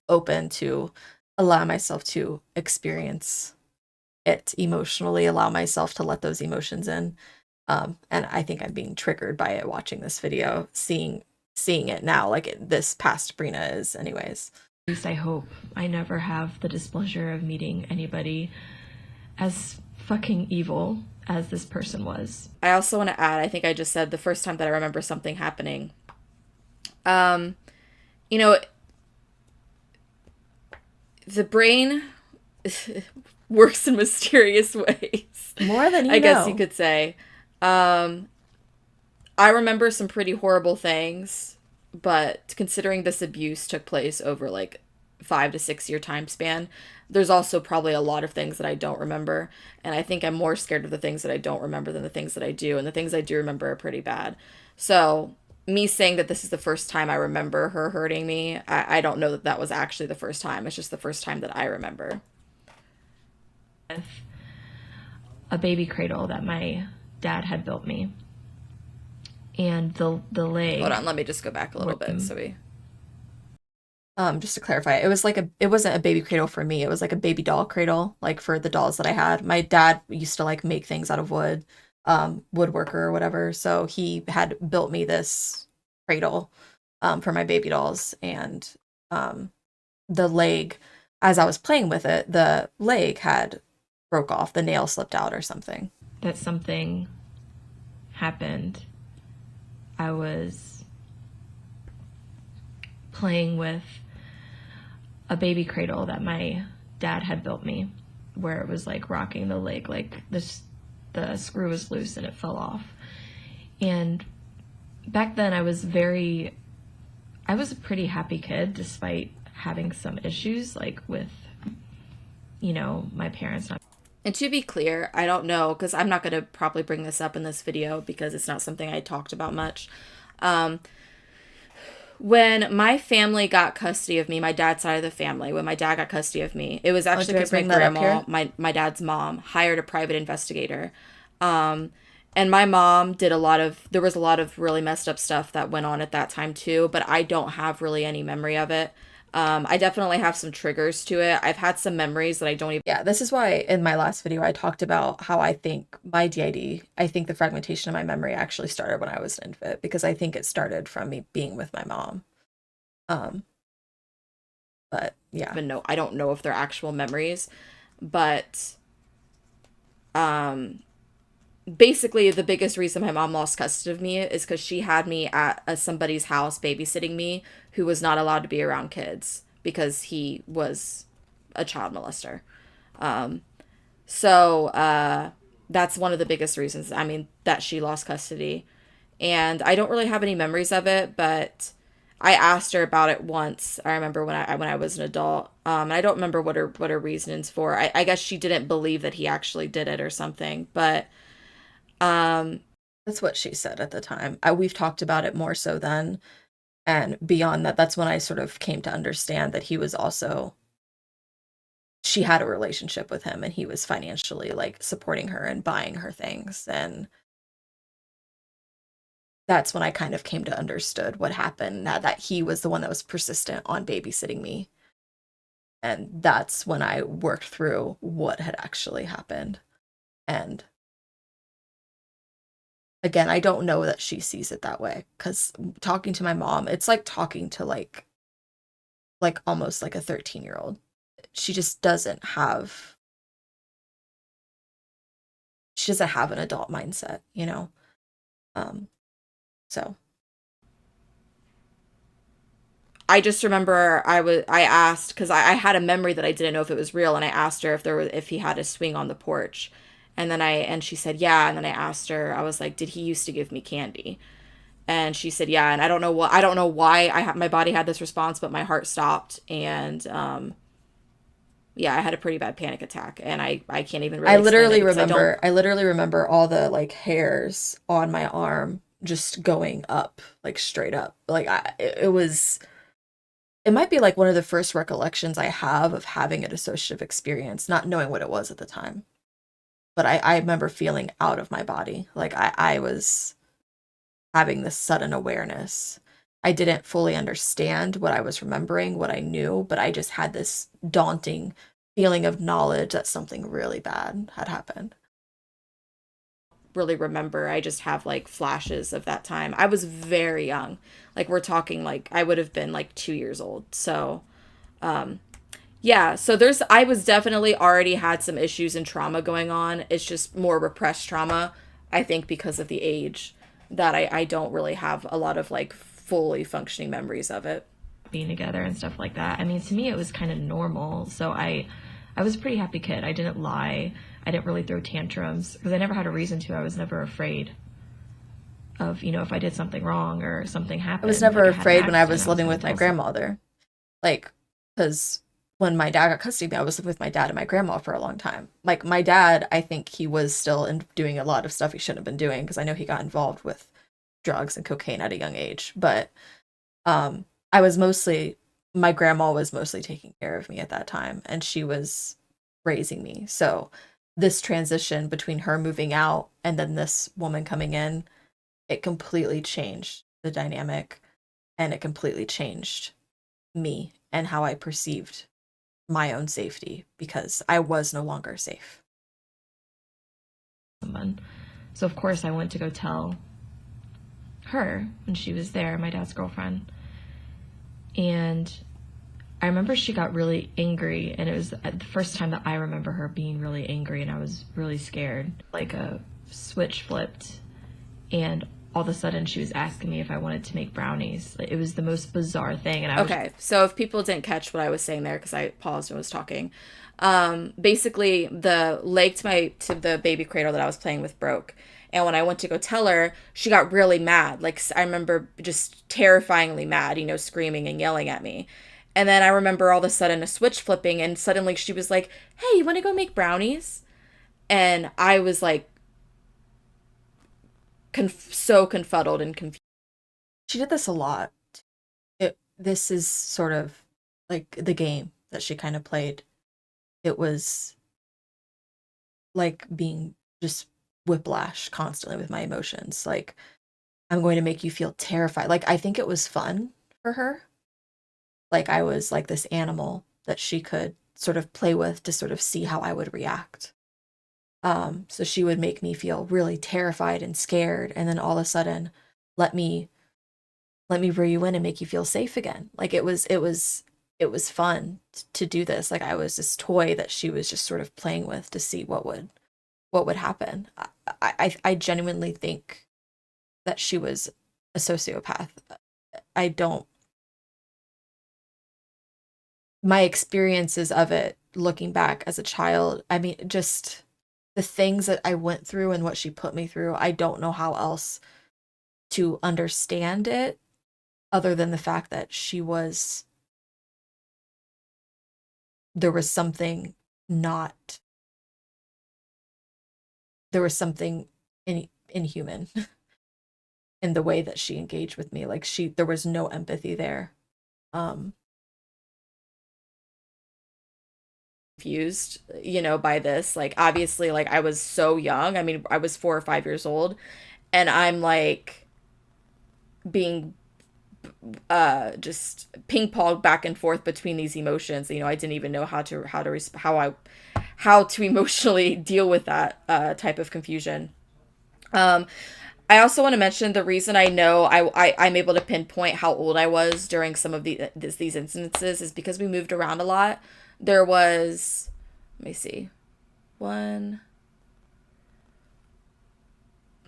open to allow myself to experience it emotionally, allow myself to let those emotions in. And I think I'm being triggered by it watching this video, seeing it now, like this past Brina is anyways. At least I hope I never have the displeasure of meeting anybody as fucking evil as this person was. I also want to add, I think I just said the first time that I remember something happening. You know, the brain works in mysterious ways. More than you know. I guess you could say. I remember some pretty horrible things, but considering this abuse took place over like 5 to 6 year time span, there's also probably a lot of things that I don't remember. And I think I'm more scared of the things that I don't remember than the things that I do. And the things I do remember are pretty bad. So me saying that this is the first time I remember her hurting me, I don't know that that was actually the first time. It's just the first time that I remember. A baby cradle that my dad had built me. And the leg... Hold on, let me just go back a little bit so we... Just to clarify, it wasn't a baby cradle for me. It was like a baby doll cradle, like for the dolls that I had. My dad used to like make things out of wood, woodworker or whatever. So he had built me this cradle, for my baby dolls. And, the leg, as I was playing with it, the leg had broke off. The nail slipped out or something. That something happened. I was playing with a baby cradle that my dad had built me, where it was like rocking the leg, like the screw was loose and it fell off. And back then I was a pretty happy kid, despite having some issues, like with, you know, my parents not. And to be clear, I don't know, because I'm not going to probably bring this up in this video because it's not something I talked about much. When my family got custody of me, my dad's side of the family, when my dad got custody of me, it was actually because my grandma, my dad's mom, hired a private investigator. And my mom did a lot of, there was a lot of really messed up stuff that went on at that time too, but I don't have really any memory of it. I definitely have some triggers to it. I've had some memories that I don't even. Yeah, this is why in my last video I talked about how I think my DID, I think the fragmentation of my memory actually started when I was an infant, because I think it started from me being with my mom. Um, but yeah. Even know. I don't know if they're actual memories, but um, basically the biggest reason my mom lost custody of me is because she had me at somebody's house babysitting me who was not allowed to be around kids because he was a child molester. Um, so that's one of the biggest reasons. I mean, that she lost custody, and I don't really have any memories of it, but I asked her about it once. I remember when I was an adult, and I don't remember what her reasonings for. I guess she didn't believe that he actually did it or something, but um, That's what she said at the time. We've talked about it more so then. And beyond that, that's when I sort of came to understand that he was also, she had a relationship with him and he was financially like supporting her and buying her things. And that's when I kind of came to understood what happened, that he was the one that was persistent on babysitting me. And that's when I worked through what had actually happened. And again, I don't know that she sees it that way, because talking to my mom, it's like talking to like almost like a 13-year-old. She just doesn't have, she doesn't have an adult mindset, you know? Um, so I just remember I asked because I had a memory that I didn't know if it was real, and I asked her if he had a swing on the porch, and she said yeah, and then I asked her, I was like, did he used to give me candy? And she said yeah, and I don't know why my body had this response, but my heart stopped, and yeah, I had a pretty bad panic attack, and I can't even really explain it because I literally remember all the like hairs on my arm just going up, like straight up. Like it was, it might be like one of the first recollections I have of having a dissociative experience, not knowing what it was at the time. But I remember feeling out of my body. Like I was having this sudden awareness. I didn't fully understand what I was remembering, what I knew, but I just had this daunting feeling of knowledge that something really bad had happened. really remember. I just have like flashes of that time. I was very young. Like we're talking like I would have been like 2 years old. So um yeah, so I was definitely already had some issues and trauma going on. It's just more repressed trauma, I think, because of the age that I don't really have a lot of like fully functioning memories of it. being together and stuff like that. I mean, to me, it was kind of normal. So I was a pretty happy kid. I didn't lie. I didn't really throw tantrums because I never had a reason to. I was never afraid of, if I did something wrong or something I was happened, never like I had an afraid when I accident, was I was living going with to my tell someone. grandmother. Like, because when my dad got custody of me, I was with my dad and my grandma for a long time. Like, my dad, I think he was still doing a lot of stuff he shouldn't have been doing, because I know he got involved with drugs and cocaine at a young age. But I was mostly, my grandma was mostly taking care of me at that time, and she was raising me. So this transition between her moving out and then this woman coming in, it completely changed the dynamic, and it completely changed me and how I perceived my own safety, because I was no longer safe. Someone. So, of course, I went to go tell her when she was there, my dad's girlfriend. And I remember she got really angry, and it was the first time that I remember her being really angry, and I was really scared. Like a switch flipped, and all of a sudden she was asking me if I wanted to make brownies. Like, it was the most bizarre thing, and I was Okay, so if people didn't catch what I was saying there because I paused and was talking, basically the leg to the baby cradle that I was playing with broke, and when I went to go tell her, she got really mad. Like I remember just terrifyingly mad, screaming and yelling at me. And then I remember all of a sudden a switch flipping, and suddenly she was like, "Hey, you want to go make brownies?" And I was like, so confuddled and confused. She did this a lot. This is sort of like the game that she kind of played. It was like being just whiplash constantly with my emotions. Like, I'm going to make you feel terrified. Like, I think it was fun for her. Like, I was like this animal that she could sort of play with to sort of see how I would react. So she would make me feel really terrified and scared, and then all of a sudden, let me let me rear you in and make you feel safe again. Like, it was fun to do this. Like, I was this toy that she was just sort of playing with to see what would happen. I genuinely think that she was a sociopath. I don't My experiences of it looking back as a child, I mean, just the things that I went through and what she put me through, I don't know how else to understand it other than the fact that there was something not there was something inhuman in the way that she engaged with me. Like, there was no empathy there. Um Confused, by this. Like, obviously, like, I was so young. I mean, I was 4 or 5 years old, and I'm like being just ping ponged back and forth between these emotions. I didn't even know how to emotionally deal with that type of confusion. Um, I also want to mention the reason I know I'm able to pinpoint how old I was during some of these instances is because we moved around a lot. There was, let me see, one,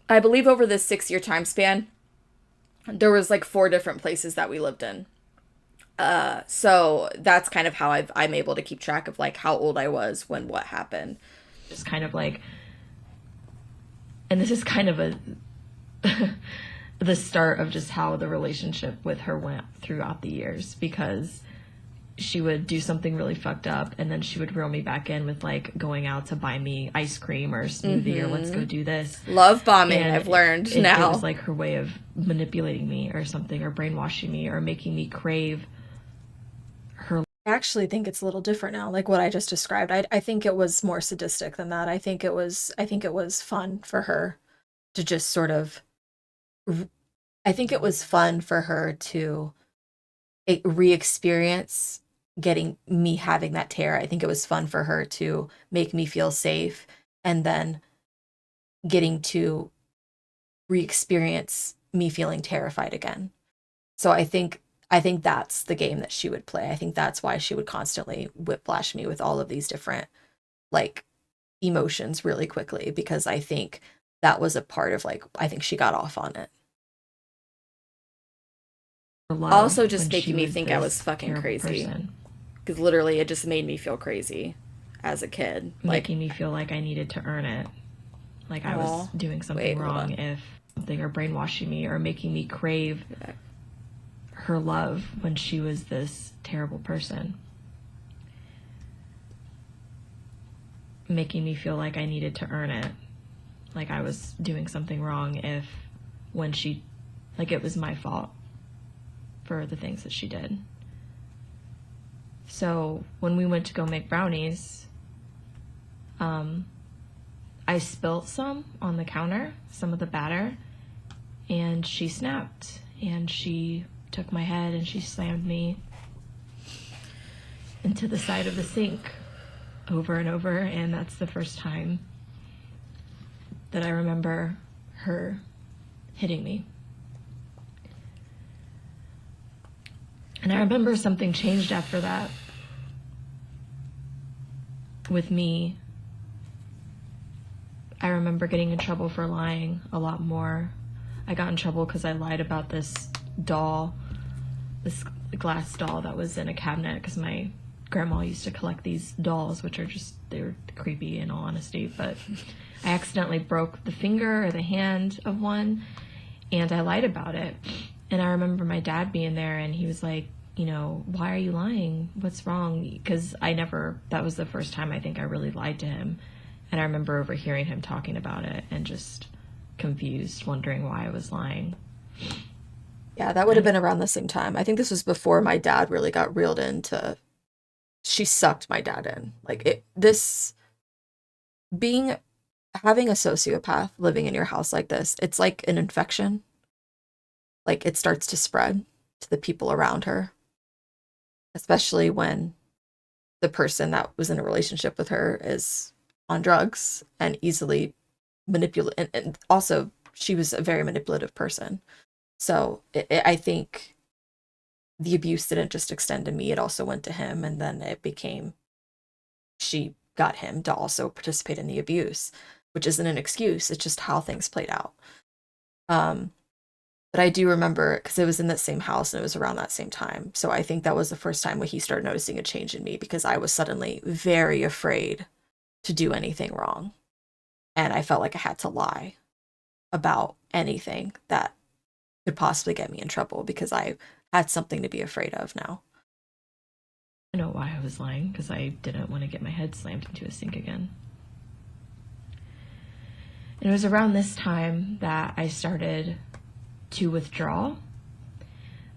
I believe over this 6 year time span, there was like 4 different places that we lived in. So that's kind of how I'm able to keep track of like how old I was when what happened. Just kind of like, and this is kind of a the start of just how the relationship with her went throughout the years, because she would do something really fucked up and then she would reel me back in with like going out to buy me ice cream or smoothie or let's go do this. Love bombing, And I've learned it now. was like her way of manipulating me or something, or brainwashing me, or making me crave her. I actually think it's a little different now, like what I just described. I think it was more sadistic than that. I think it was fun for her to just sort of I think it was fun for her to re-experience getting me having that terror. I think it was fun for her to make me feel safe and then getting to re-experience me feeling terrified again. So I think that's the game that she would play. I think that's why she would constantly whiplash me with all of these different like emotions really quickly, because I think that was a part of like I think she got off on it. Also, When just she making me was think I this was fucking terrible crazy. person, Because literally, it just made me feel crazy as a kid. Like, making me feel like I needed to earn it, like I was oh, doing something wait, hold wrong on. if something, or brainwashing me, or making me crave her love when she was this terrible person, making me feel like I needed to earn it, like I was doing something wrong if when she, like it was my fault for the things that she did. So when we went to go make brownies, I spilt some on the counter, some of the batter, and she snapped and she took my head and she slammed me into the side of the sink over and over. And that's the first time that I remember her hitting me. And I remember something changed after that with me. I remember getting in trouble for lying a lot more. I got in trouble because I lied about this doll, this glass doll that was in a cabinet, because my grandma used to collect these dolls, which are just, they were creepy in all honesty, but I accidentally broke the finger or the hand of one, and I lied about it. And I remember my dad being there, and he was like, why are you lying? What's wrong? Because that was the first time I think I really lied to him. And I remember overhearing him talking about it and just confused, wondering why I was lying. Yeah, that would have been around the same time. I think this was before my dad really got reeled into she sucked my dad in. Like, being having a sociopath living in your house like this, it's like an infection. Like it starts to spread to the people around her, especially when the person that was in a relationship with her is on drugs and easily manipulate. And also, she was a very manipulative person. So I think the abuse didn't just extend to me, it also went to him. And then it became she got him to also participate in the abuse, which isn't an excuse. It's just how things played out. Um, but I do remember because it was in that same house and it was around that same time. So I think that was the first time when he started noticing a change in me because I was suddenly very afraid to do anything wrong. And I felt like I had to lie about anything that could possibly get me in trouble because I had something to be afraid of now. I know why I was lying, because I didn't want to get my head slammed into a sink again. And it was around this time that I started to withdraw.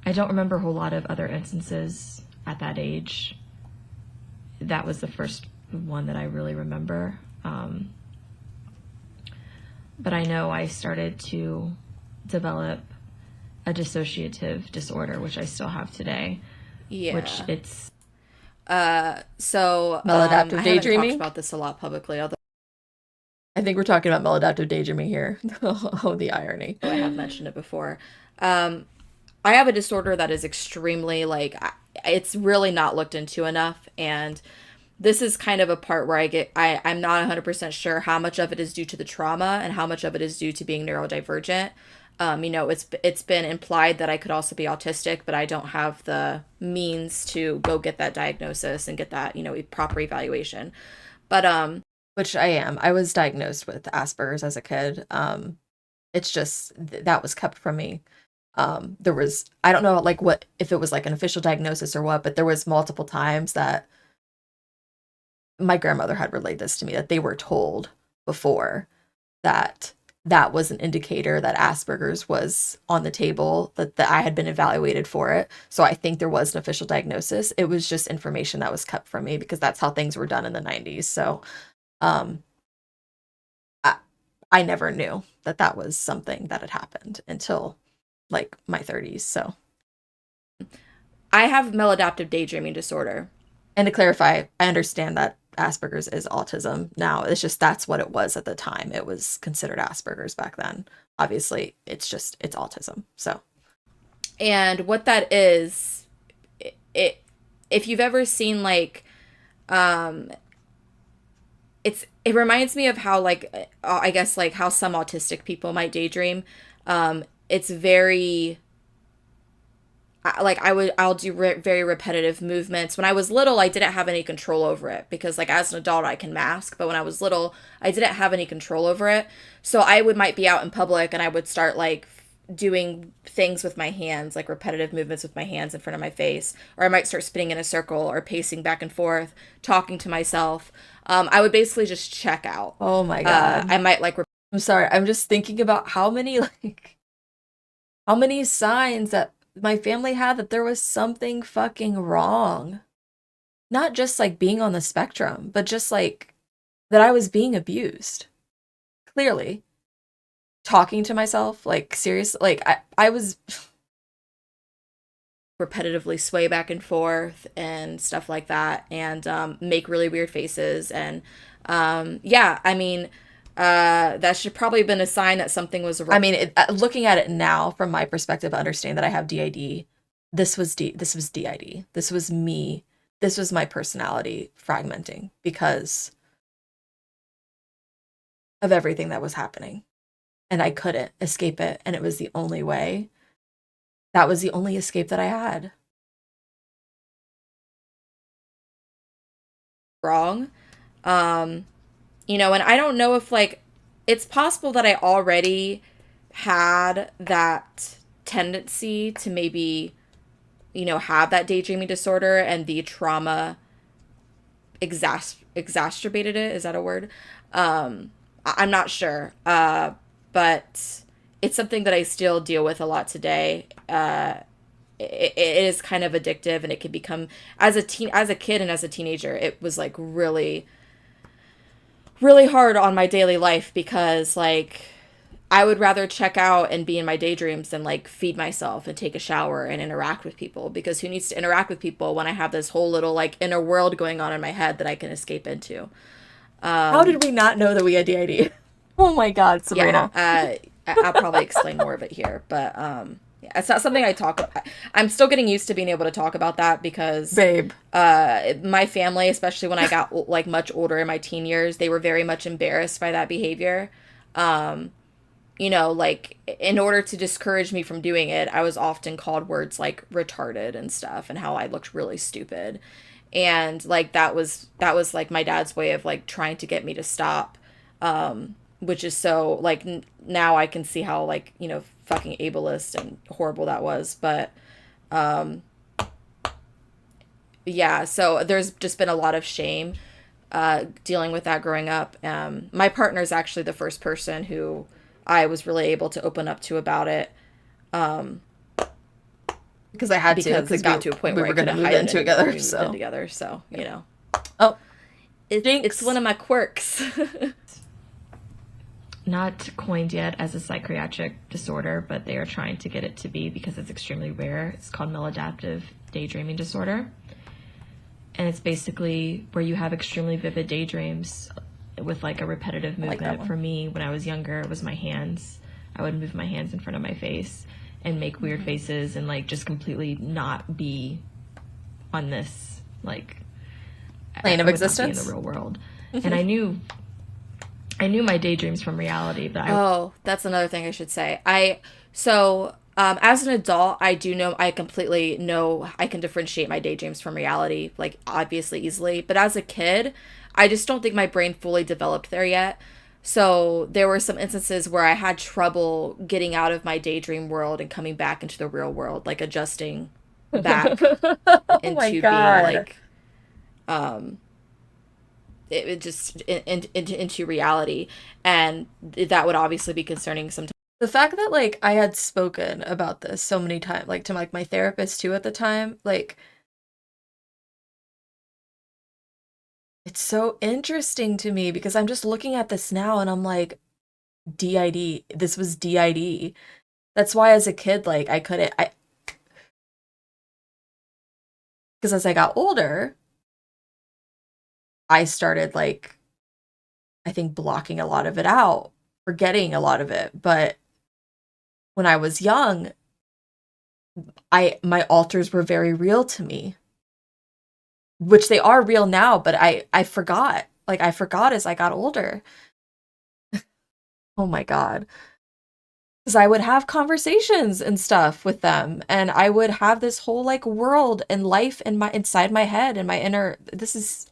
I don't remember a whole lot of other instances at that age. That was the first one that I really remember. But I know I started to develop a dissociative disorder, which I still have today. Yeah. Which it's So Maladaptive I haven't daydreaming? talked about this a lot publicly, although I think we're talking about maladaptive daydreaming here. Oh, the irony. I have mentioned it before. Um, I have a disorder that is extremely it's really not looked into enough, and this is kind of a part where I'm not 100% sure how much of it is due to the trauma and how much of it is due to being neurodivergent. It's been implied that I could also be autistic, but I don't have the means to go get that diagnosis and get that, proper evaluation. But Which I am. I was diagnosed with Asperger's as a kid. It's just that was kept from me. There was I don't know like what if it was like an official diagnosis or what, but there was multiple times that my grandmother had relayed this to me that they were told before that that was an indicator that Asperger's was on the table, that I had been evaluated for it. So I think there was an official diagnosis. It was just information that was kept from me because that's how things were done in the 90s. So um, I, I never knew that that was something that had happened until like my 30s. So, I have maladaptive daydreaming disorder. and to clarify, I understand that Asperger's is autism now. It's just that's what it was at the time. It was considered Asperger's back then. Obviously, it's autism. So, And what that is, it if you've ever seen um it reminds me of how I guess like how some autistic people might daydream. It's very I'll do very repetitive movements. When I was little, I didn't have any control over it because like as an adult I can mask, but when I was little, I didn't have any control over it. So I would might be out in public and I would start doing things with my hands, like repetitive movements with my hands in front of my face, or I might start spinning in a circle or pacing back and forth, talking to myself. I would basically just check out. oh my God. I might I'm sorry. I'm just thinking about how many signs that my family had that there was something fucking wrong. Not just like being on the spectrum, but just like that I was being abused. Clearly. Talking to myself, like seriously, like I was repetitively sway back and forth and stuff like that, and make really weird faces. And yeah, I mean, that should probably have been a sign that something was wrong. I mean, looking at it now from my perspective, I understand that I have DID. This was DID. This was me. This was my personality fragmenting because of everything that was happening. And I couldn't escape it, and it was the only way. That was the only escape that I had. Wrong. And I don't know if it's possible that I already had that tendency to maybe, have that daydreaming disorder and the trauma exacerbated it. Is that a word? I'm not sure. But it's something that I still deal with a lot today. It is kind of addictive, and it can become as a kid and as a teenager. It was like really really hard on my daily life because like I would rather check out and be in my daydreams than like feed myself and take a shower and interact with people, because who needs to interact with people when I have this whole little like inner world going on in my head that I can escape into. How did we not know that we had DID? Oh my God, Yeah, Sabrina. I'll probably explain more of it here, but yeah, it's not something I talk about. I'm still getting used to being able to talk about that because Babe. my family, especially when I got like much older in my teen years, they were very much embarrassed by that behavior. Um, you know, like in order to discourage me from doing it, I was often called words like retarded and stuff and how I looked really stupid. And like that was like my dad's way of like trying to get me to stop. Which is so like now I can see how like, you know, fucking ableist and horrible that was, but yeah, so there's just been a lot of shame dealing with that growing up. My partner is actually the first person who I was really able to open up to about it, Because I had to, because it because got to a point we where were I going to couldn't move hide in it anymore. We together. moved in So, together, so you know, oh, it's one of my quirks. Not coined yet as a psychiatric disorder, but they are trying to get it to be because it's extremely rare. It's called maladaptive daydreaming disorder. And it's basically where you have extremely vivid daydreams with like a repetitive I like that movement. one. For me, when I was younger, it was my hands. I would move my hands in front of my face and make weird faces and like just completely not be on this like Plane of I would not be in the existence. real world. And I knew my daydreams from reality, but I Oh, that's another thing I should say. As an adult, I do know, I completely know I can differentiate my daydreams from reality, like obviously easily. But as a kid, I just don't think my brain fully developed there yet. So there were some instances where I had trouble getting out of my daydream world and coming back into the real world, like adjusting back Oh my into being God. like it just into reality, and that would obviously be concerning sometimes. The fact that like I had spoken about this so many times, like to like my therapist too at the time, like it's so interesting to me because I'm just looking at this now and I'm like, DID, this was DID. That's why as a kid, like I couldn't, because as I got older, I started like, I think blocking a lot of it out, forgetting a lot of it. But when I was young, my alters were very real to me, which they are real now, but I forgot. Like I forgot as I got older. Oh my God. Because I would have conversations and stuff with them, and I would have this whole like world and life in my inside my head and my inner. This is.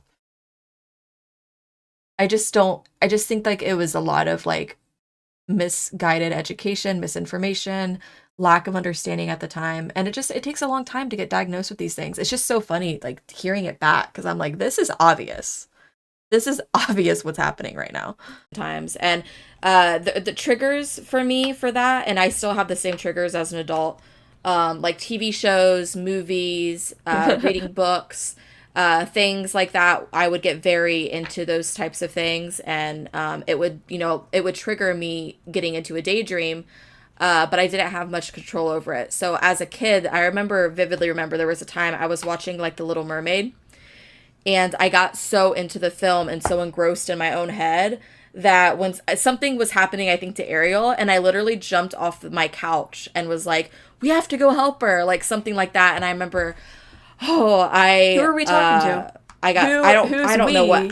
I just don't. I just think like it was a lot of like misguided education, misinformation, lack of understanding at the time, and it takes a long time to get diagnosed with these things. It's just so funny like hearing it back because I'm like, this is obvious. This is obvious what's happening right now. And the triggers for me for that, and I still have the same triggers as an adult, like TV shows, movies, reading books, things like that. I would get very into those types of things, and it would, you know, it would trigger me getting into a daydream. But I didn't have much control over it. So as a kid, I vividly remember there was a time I was watching like The Little Mermaid, and I got so into the film and so engrossed in my own head that when something was happening, I think to Ariel, and I literally jumped off my couch and was like, "We have to go help her," like something like that. And I remember, oh, Who are we talking to? I Who's don't know what.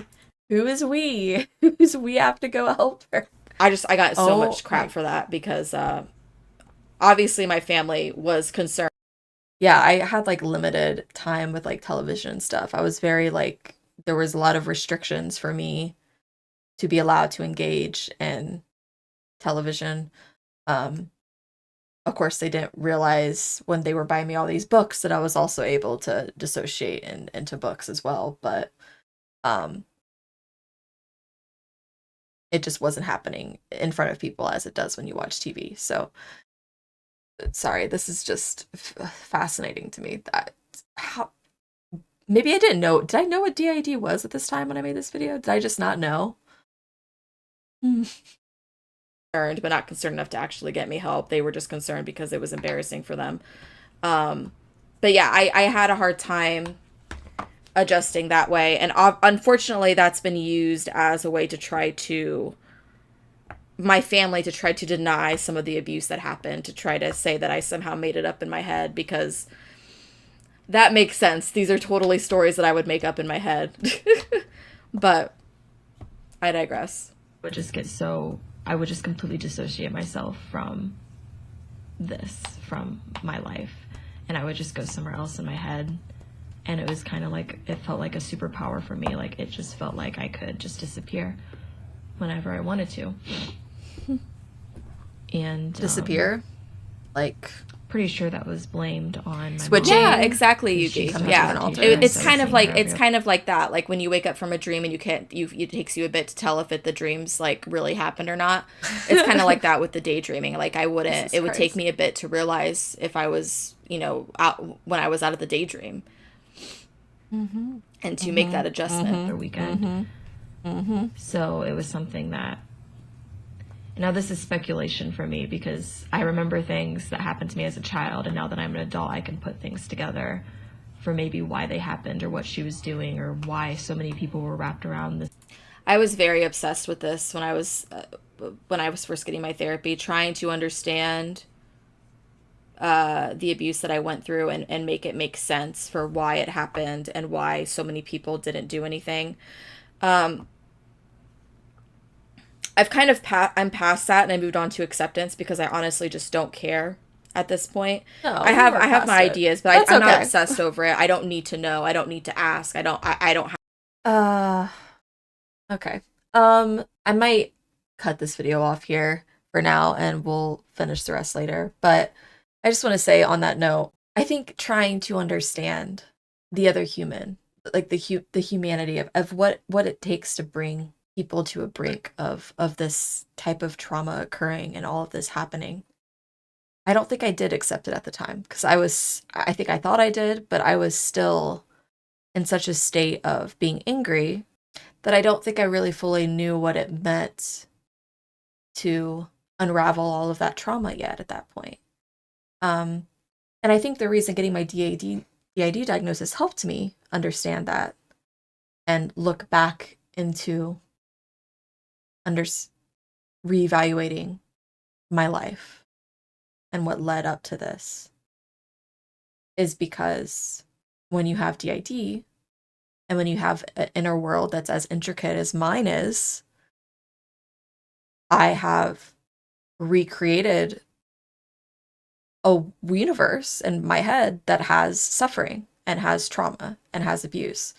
we? Who is we? Who's we have to go help her? I got so Oh much crap my. for that because obviously my family was concerned. Yeah, I had like limited time with like television and stuff. I was very like there was a lot of restrictions for me to be allowed to engage in television. Um, of course, they didn't realize when they were buying me all these books that I was also able to dissociate into books as well. But um, it just wasn't happening in front of people as it does when you watch TV. So sorry, this is just fascinating to me that how maybe I didn't know. Did I know what DID was at this time when I made this video? Did I just not know? Mm. Concerned, but not concerned enough to actually get me help. They were just concerned because it was embarrassing for them. Um, but yeah, I had a hard time adjusting that way. And unfortunately, that's been used as a way to try to, my family to try to deny some of the abuse that happened, to try to say that I somehow made it up in my head, because that makes sense. These are totally stories that I would make up in my head. But I digress. Would just get so I would just completely dissociate myself from from my life, and I would just go somewhere else in my head. And it was kind of like, it felt like a superpower for me. Like, it just felt like I could just disappear whenever I wanted to. And Disappear? Like, pretty sure that was blamed on my Switching? mom. Yeah, exactly. She You comes yeah, to an alter. it's So kind of seeing like her it's every- kind of like that. Like when you wake up from a dream and you can't, it takes you a bit to tell if the dreams like really happened or not. It's kind of like that with the daydreaming. Like I wouldn't. Jesus It would take Christ. me a bit to realize if I was, out when I was out of the daydream, and to make that adjustment. for weekend. So it was something that, now this is speculation for me, because I remember things that happened to me as a child, and now that I'm an adult, I can put things together for maybe why they happened, or what she was doing, or why so many people were wrapped around this. I was very obsessed with this when I was first getting my therapy, trying to understand the abuse that I went through, and make it make sense for why it happened and why so many people didn't do anything. I'm past that, and I moved on to acceptance, because I honestly just don't care at this point. No, I we have were I have past my it. ideas, but That's I'm not okay. obsessed over it. I don't need to know. I don't need to ask. I don't have. Uh, okay. I might cut this video off here for now and we'll finish the rest later. But I just want to say on that note, I think trying to understand the other human, like the humanity of what it takes to bring people to a brink of this type of trauma occurring and all of this happening. I don't think I did accept it at the time, because I think I thought I did, but I was still in such a state of being angry that I don't think I really fully knew what it meant to unravel all of that trauma yet at that point. Um, and I think the reason getting my DID diagnosis helped me understand that and look back into under reevaluating my life and what led up to this is because when you have DID and when you have an inner world that's as intricate as mine is, I have recreated a universe in my head that has suffering and has trauma and has abuse.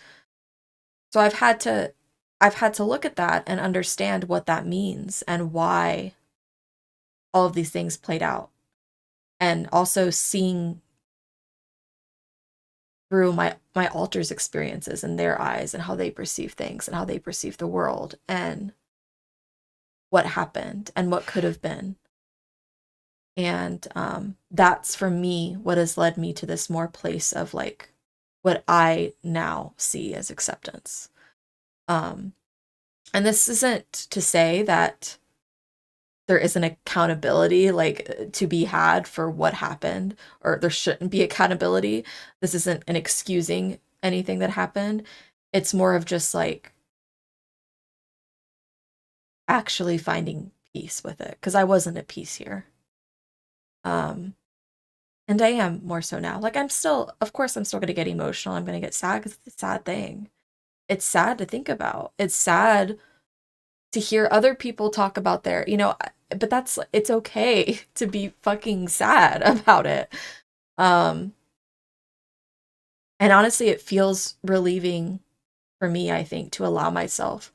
So I've had to look at that and understand what that means and why all of these things played out. And also seeing through my alters experiences in their eyes and how they perceive things and how they perceive the world and what happened and what could have been. And that's for me what has led me to this more place of like what I now see as acceptance. And this isn't to say that there isn't accountability like to be had for what happened, or there shouldn't be accountability. This isn't an excusing anything that happened. It's more of just like actually finding peace with it, because I wasn't at peace here. And I am more so now. Like of course I'm still going to get emotional. I'm going to get sad because it's a sad thing. It's sad to think about. It's sad to hear other people talk about but it's okay to be fucking sad about it. And honestly, it feels relieving for me, I think, to allow myself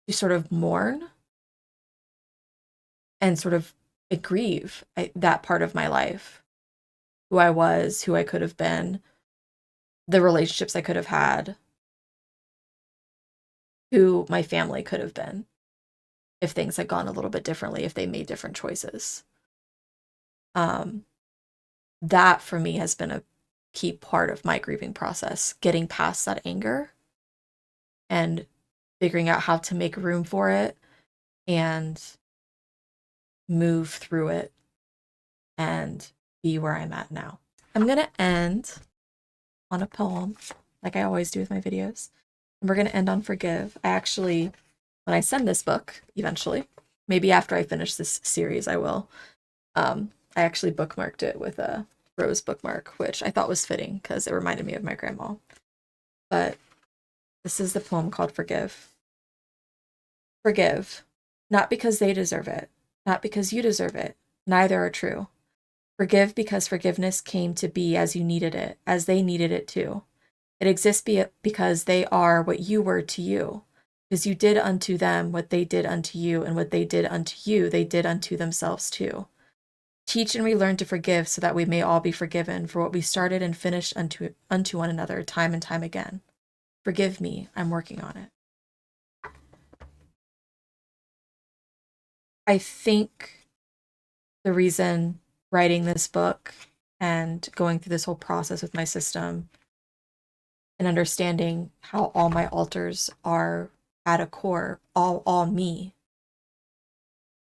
to sort of mourn and sort of grieve that part of my life, who I was, who I could have been, the relationships I could have had, who my family could have been if things had gone a little bit differently, if they made different choices. That for me has been a key part of my grieving process, getting past that anger and figuring out how to make room for it and move through it and be where I'm at now. I'm going to end on a poem, like I always do with my videos. And we're going to end on forgive. I actually, when I send this book eventually, maybe after I finish this series, I will. I actually bookmarked it with a rose bookmark, which I thought was fitting because it reminded me of my grandma. But this is the poem called Forgive. Forgive, not because they deserve it, not because you deserve it. Neither are true. Forgive because forgiveness came to be as you needed it, as they needed it too. It exists because they are what you were to you, because you did unto them what they did unto you, and what they did unto you, they did unto themselves too. Teach and relearn to forgive so that we may all be forgiven for what we started and finished unto one another time and time again. Forgive me, I'm working on it. I think the reason writing this book and going through this whole process with my system and understanding how all my alters are at a core, all me,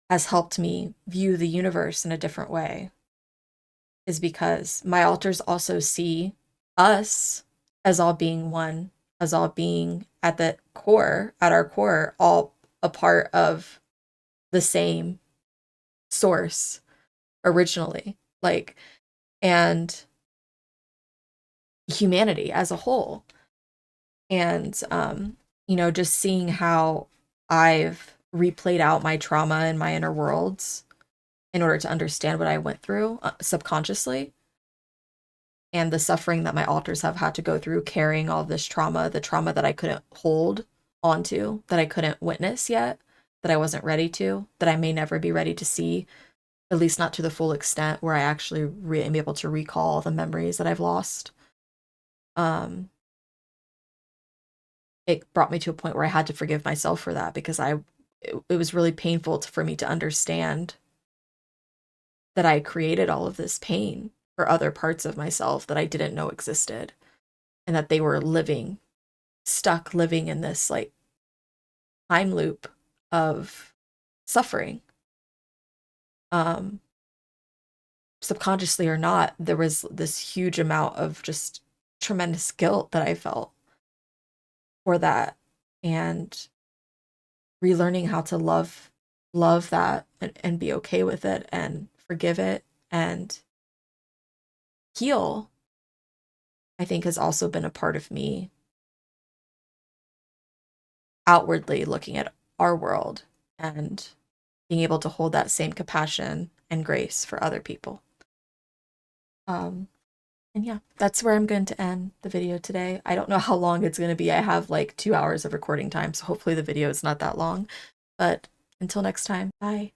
has helped me view the universe in a different way, is because my alters also see us as all being one, as all being at the core, at our core, all a part of the same source originally, like, and humanity as a whole. And just seeing how I've replayed out my trauma in my inner worlds in order to understand what I went through subconsciously, and the suffering that my alters have had to go through carrying all this trauma, the trauma that I couldn't hold onto, that I couldn't witness yet, that I wasn't ready to, that I may never be ready to see, at least not to the full extent where I actually am able to recall the memories that I've lost. It brought me to a point where I had to forgive myself for that, because it was really painful for me to understand that I created all of this pain for other parts of myself that I didn't know existed, and that they were stuck living in this like time loop of suffering. Subconsciously or not, there was this huge amount of just tremendous guilt that I felt for that, and relearning how to love that, and be okay with it and forgive it and heal, I think has also been a part of me outwardly looking at our world and being able to hold that same compassion and grace for other people. And yeah, that's where I'm going to end the video today. I don't know how long it's going to be. I have like 2 hours of recording time, so hopefully the video is not that long. But until next time, bye.